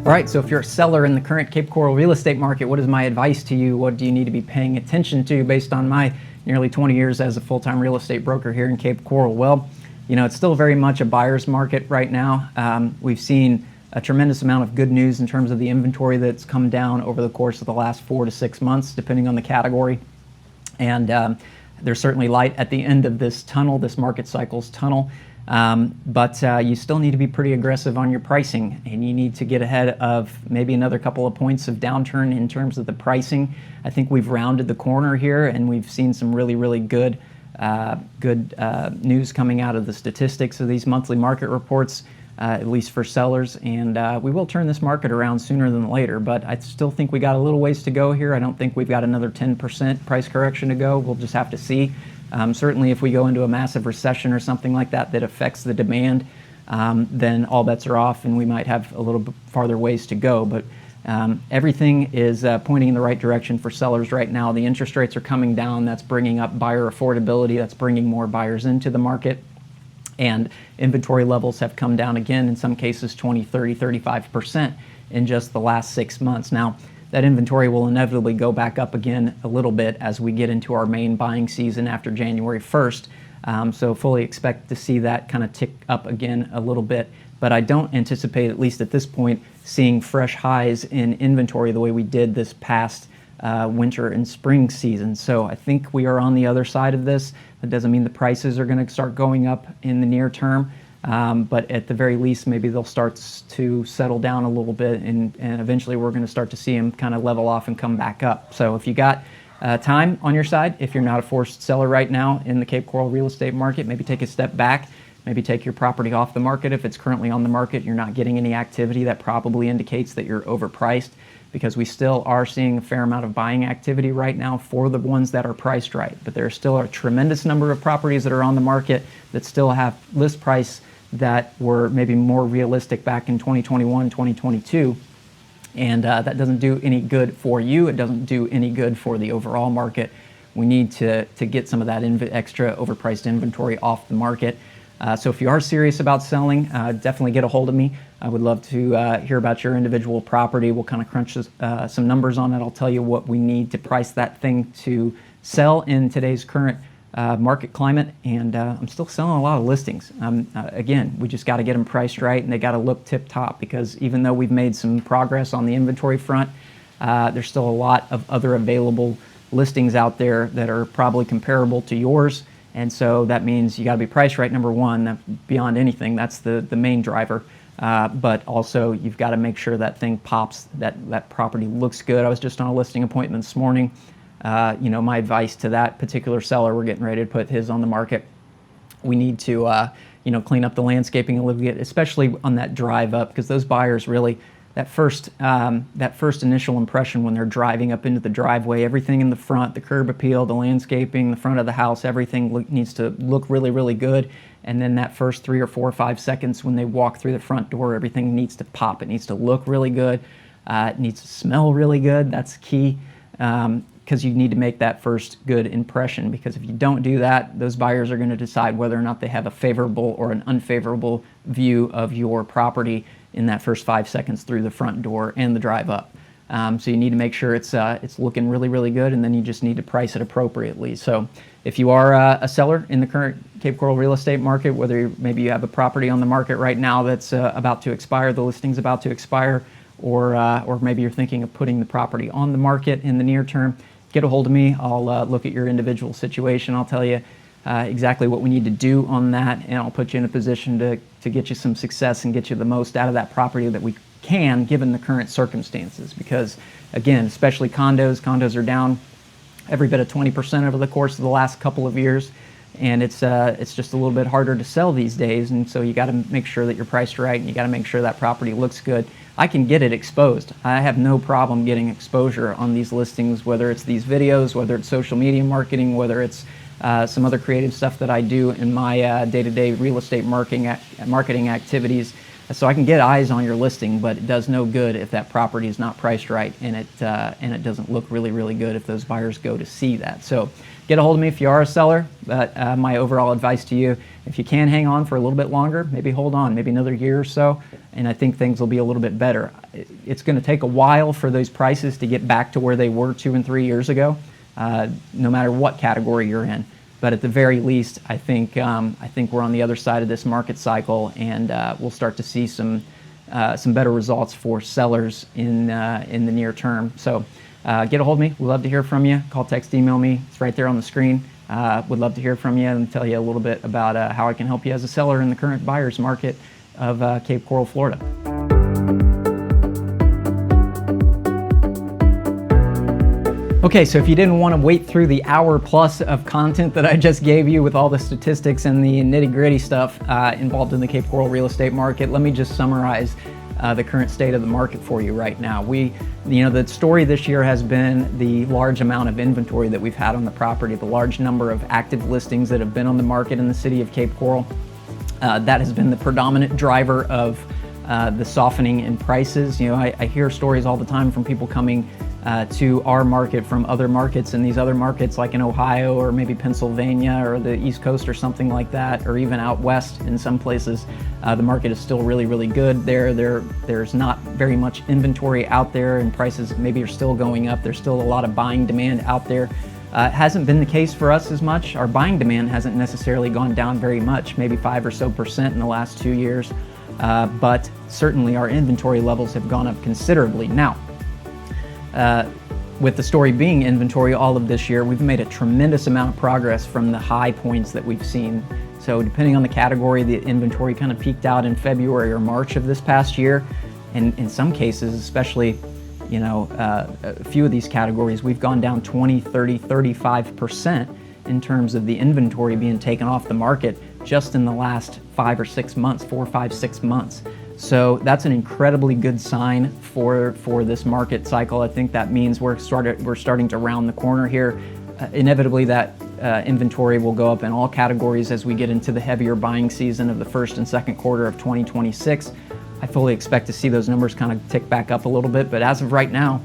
All right, so if you're a seller in the current Cape Coral real estate market, what is my advice to you? What do you need to be paying attention to based on my nearly 20 years as a full-time real estate broker here in Cape Coral? Well, you know, it's still very much a buyer's market right now. We've seen a tremendous amount of good news in terms of the inventory that's come down over the course of the last 4 to 6 months, depending on the category. And there's certainly light at the end of this tunnel, this market cycle's tunnel. But you still need to be pretty aggressive on your pricing, and you need to get ahead of maybe another couple of points of downturn in terms of the pricing. I think we've rounded the corner here, and we've seen some really good news coming out of the statistics of these monthly market reports, at least for sellers, and we will turn this market around sooner than later, but I still think we got a little ways to go here. I don't think we've got another 10% price correction to go. We'll just have to see. Certainly if we go into a massive recession or something like that that affects the demand, then all bets are off and we might have a little bit farther ways to go. But everything is pointing in the right direction for sellers right now. The interest rates are coming down. That's bringing up buyer affordability. That's bringing more buyers into the market. And inventory levels have come down again, in some cases 20, 30, 35% in just the last 6 months. Now, that inventory will inevitably go back up again a little bit as we get into our main buying season after January 1st. So fully expect to see that kind of tick up again a little bit. But I don't anticipate, at least at this point, seeing fresh highs in inventory the way we did this past winter and spring season. So I think we are on the other side of this. That doesn't mean the prices are going to start going up in the near term. But at the very least, maybe they'll start to settle down a little bit, and eventually we're going to start to see them kind of level off and come back up. So if you got time on your side, if you're not a forced seller right now in the Cape Coral real estate market, maybe take a step back, maybe take your property off the market. If it's currently on the market, you're not getting any activity, that probably indicates that you're overpriced, because we still are seeing a fair amount of buying activity right now for the ones that are priced right. But there still are a tremendous number of properties that are on the market that still have list price that were maybe more realistic back in 2021, 2022. And that doesn't do any good for you. It doesn't do any good for the overall market. We need to get some of that extra overpriced inventory off the market. So if you are serious about selling, definitely get a hold of me. I would love to hear about your individual property. We'll kind of crunch some numbers on it. I'll tell you what we need to price that thing to sell in today's current market climate, and I'm still selling a lot of listings. Again, we just got to get them priced right, and they got to look tip top, because even though we've made some progress on the inventory front, there's still a lot of other available listings out there that are probably comparable to yours. And so that means you got to be priced right, number one, beyond anything. That's the main driver. But also you've got to make sure that thing pops, that property looks good. I was just on a listing appointment this morning. You know, my advice to that particular seller, we're getting ready to put his on the market. We need to, you know, clean up the landscaping a little bit, especially on that drive up, because those buyers really, that first initial impression when they're driving up into the driveway, everything in the front, the curb appeal, the landscaping, the front of the house, everything needs to look really good. And then that first 3 or 4 or 5 seconds when they walk through the front door, everything needs to pop. It needs to look really good. It needs to smell really good. That's key. Because you need to make that first good impression, because if you don't do that, those buyers are going to decide whether or not they have a favorable or an unfavorable view of your property in that first 5 seconds through the front door and the drive up. So you need to make sure it's looking really good, and then you just need to price it appropriately. So if you are a seller in the current Cape Coral real estate market, whether maybe you have a property on the market right now that's about to expire, the listing's about to expire, or maybe you're thinking of putting the property on the market in the near term, get a hold of me. I'll look at your individual situation. I'll tell you exactly what we need to do on that, and I'll put you in a position to get you some success and get you the most out of that property that we can, given the current circumstances. Because again, especially condos are down every bit of 20% over the course of the last couple of years, and it's just a little bit harder to sell these days. And so you got to make sure that you're priced right, and you got to make sure that property looks good. I can get it exposed. I have no problem getting exposure on these listings, whether it's these videos, whether it's social media marketing, whether it's some other creative stuff that I do in my day-to-day real estate marketing activities. So I can get eyes on your listing, but it does no good if that property is not priced right, and it doesn't look really, really good if those buyers go to see that. So get a hold of me if you are a seller. But my overall advice to you, if you can hang on for a little bit longer, maybe hold on, maybe another year or so, and I think things will be a little bit better. It's going to take a while for those prices to get back to where they were 2 and 3 years ago, no matter what category you're in. But at the very least, I think we're on the other side of this market cycle, and we'll start to see some better results for sellers in the near term. So get a hold of me. We'd love to hear from you. Call, text, email me. It's right there on the screen. Would love to hear from you and tell you a little bit about how I can help you as a seller in the current buyer's market of Cape Coral, Florida. Okay, so if you didn't want to wait through the hour plus of content that I just gave you with all the statistics and the nitty-gritty stuff involved in the Cape Coral real estate market, let me just summarize the current state of the market for you right now. The story this year has been the large amount of inventory that we've had on the property, the large number of active listings that have been on the market in the city of Cape Coral. That has been the predominant driver of the softening in prices. I hear stories all the time from people coming to our market from other markets, and these other markets like in Ohio or maybe Pennsylvania or the East Coast or something like that, or even out west in some places, the market is still really, really good. There's not very much inventory out there, and prices maybe are still going up. There's still a lot of buying demand out there. It hasn't been the case for us as much. Our buying demand hasn't necessarily gone down very much, maybe 5% or so in the last 2 years, but certainly our inventory levels have gone up considerably. Now, with the story being inventory all of this year, we've made a tremendous amount of progress from the high points that we've seen. So depending on the category, the inventory kind of peaked out in February or March of this past year. And in some cases, especially, a few of these categories, we've gone down 20, 30, 35% in terms of the inventory being taken off the market just in the last 5 or 6 months, 4, 5, 6 months. So that's an incredibly good sign for this market cycle. I think that means we're starting to round the corner here. Inevitably, that inventory will go up in all categories as we get into the heavier buying season of the first and second quarter of 2026. I fully expect to see those numbers kind of tick back up a little bit, but as of right now,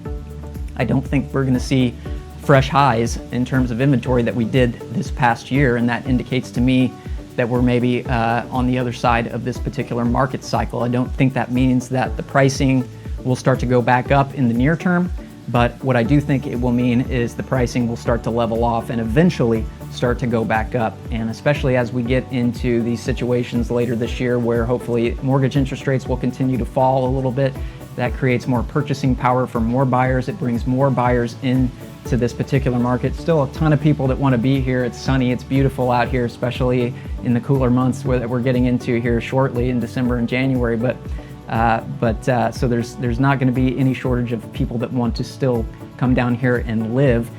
I don't think we're going to see fresh highs in terms of inventory that we did this past year, and that indicates to me that we're maybe on the other side of this particular market cycle. I don't think that means that the pricing will start to go back up in the near term, but what I do think it will mean is the pricing will start to level off and eventually start to go back up. And especially as we get into these situations later this year where hopefully mortgage interest rates will continue to fall a little bit, that creates more purchasing power for more buyers. It brings more buyers in to this particular market. Still a ton of people that want to be here. It's sunny, it's beautiful out here, especially in the cooler months that we're getting into here shortly in December and January. So there's not going to be any shortage of people that want to still come down here and live.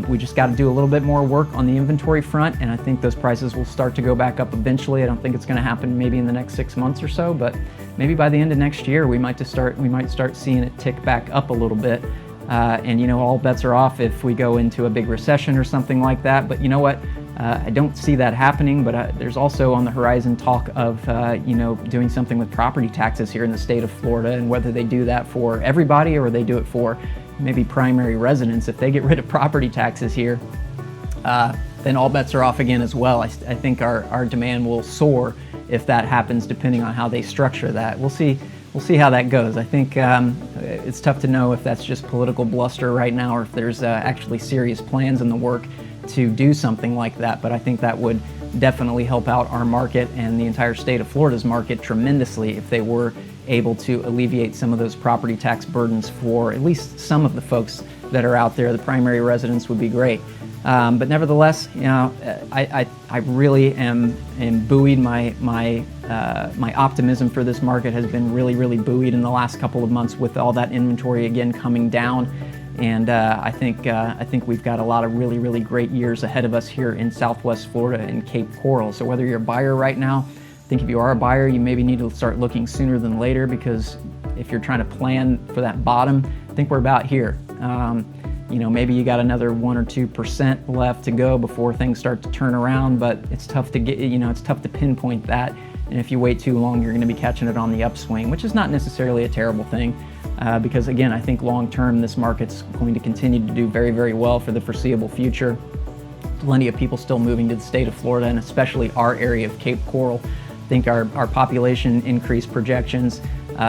We just got to do a little bit more work on the inventory front, and I think those prices will start to go back up eventually. I don't think it's going to happen maybe in the next 6 months or so, but maybe by the end of next year we might start seeing it tick back up a little bit. And all bets are off if we go into a big recession or something like that. But you know what? I don't see that happening, but there's also on the horizon talk of doing something with property taxes here in the state of Florida, and whether they do that for everybody or they do it for maybe primary residents. If they get rid of property taxes here, then all bets are off again as well. I think our demand will soar if that happens, depending on how they structure that. We'll see how that goes. I think it's tough to know if that's just political bluster right now or if there's actually serious plans in the work to do something like that. But I think that would definitely help out our market and the entire state of Florida's market tremendously if they were able to alleviate some of those property tax burdens for at least some of the folks that are out there. The primary residents would be great. But nevertheless, I really am buoyed. My my optimism for this market has been really buoyed in the last couple of months with all that inventory again coming down. And I think we've got a lot of really great years ahead of us here in Southwest Florida and Cape Coral. So whether you're a buyer right now, I think if you are a buyer, you maybe need to start looking sooner than later, because if you're trying to plan for that bottom, I think we're about here. You know, maybe you got another 1 or 2% left to go before things start to turn around, but it's tough to get, you know, it's tough to pinpoint that. And if you wait too long, you're going to be catching it on the upswing, which is not necessarily a terrible thing, because again, I think long term this market's going to continue to do very well for the foreseeable future. Plenty of people still moving to the state of Florida, and especially our area of Cape Coral. I think our population increase projections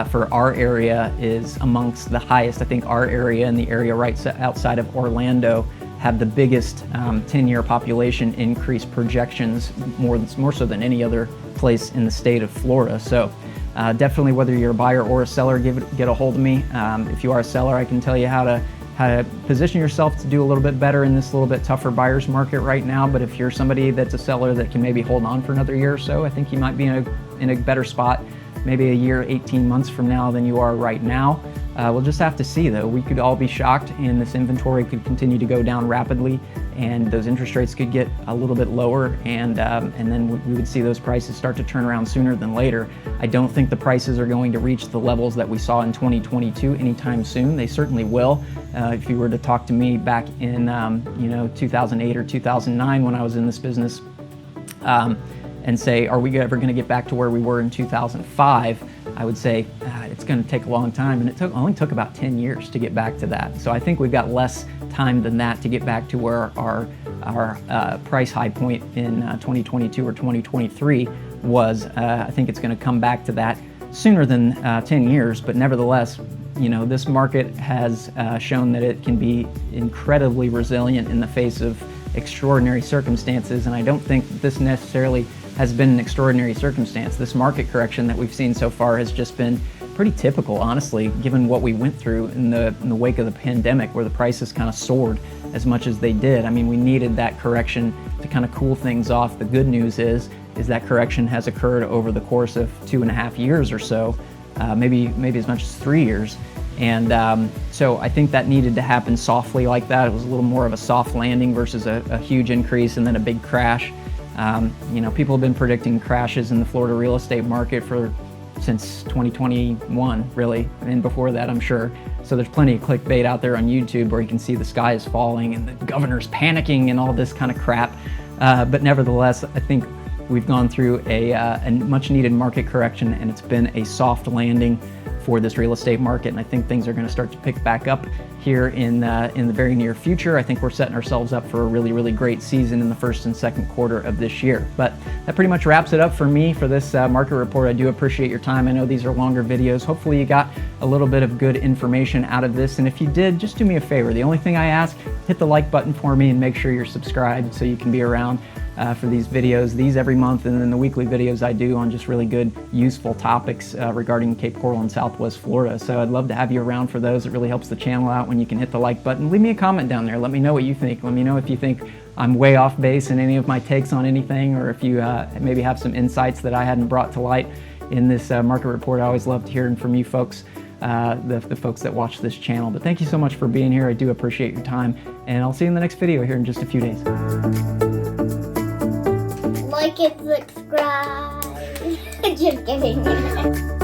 for our area is amongst the highest. I think our area and the area right outside of Orlando have the biggest 10-year population increase projections, more so than any other place in the state of Florida. So definitely, whether you're a buyer or a seller, get a hold of me. If you are a seller, I can tell you how to position yourself to do a little bit better in this little bit tougher buyer's market right now. But if you're somebody that's a seller that can maybe hold on for another year or so, I think you might be in a better spot maybe a year, 18 months from now than you are right now. We'll just have to see, though. We could all be shocked, and this inventory could continue to go down rapidly, and those interest rates could get a little bit lower, and then we would see those prices start to turn around sooner than later. I don't think the prices are going to reach the levels that we saw in 2022 anytime soon. They certainly will. If you were to talk to me back in 2008 or 2009 when I was in this business, and say, are we ever going to get back to where we were in 2005? I would say it's going to take a long time, and it only took about 10 years to get back to that. So I think we've got less time than that to get back to where our price high point in 2022 or 2023 was. I think it's going to come back to that sooner than 10 years, but nevertheless, you know, this market has shown that it can be incredibly resilient in the face of extraordinary circumstances, and I don't think that this necessarily has been an extraordinary circumstance. This market correction that we've seen so far has just been pretty typical, honestly, given what we went through in the wake of the pandemic, where the prices kind of soared as much as they did. I mean, we needed that correction to kind of cool things off. The good news is that correction has occurred over the course of 2.5 years or so, maybe as much as 3 years. And so I think that needed to happen softly like that. It was a little more of a soft landing versus a huge increase and then a big crash. You know, people have been predicting crashes in the Florida real estate market since 2021, really, and before that, I'm sure. So there's plenty of clickbait out there on YouTube where you can see the sky is falling and the governor's panicking and all this kind of crap. But nevertheless, I think we've gone through a much needed market correction, and it's been a soft landing for this real estate market, and I think things are going to start to pick back up here in the very near future. I think we're setting ourselves up for a really great season in the first and second quarter of this year. But that pretty much wraps it up for me for this market report. I do appreciate your time. I know these are longer videos. Hopefully you got a little bit of good information out of this, and if you did, just do me a favor. The only thing I ask, hit the like button for me and make sure you're subscribed so you can be around for these videos, these every month, and then the weekly videos I do on just really good, useful topics regarding Cape Coral and Southwest Florida. So I'd love to have you around for those. It really helps the channel out when you can hit the like button. Leave me a comment down there. Let me know what you think. Let me know if you think I'm way off base in any of my takes on anything, or if you maybe have some insights that I hadn't brought to light in this market report. I always love hearing from you folks, the folks that watch this channel. But thank you so much for being here. I do appreciate your time, and I'll see you in the next video here in just a few days. Like and subscribe. Just kidding.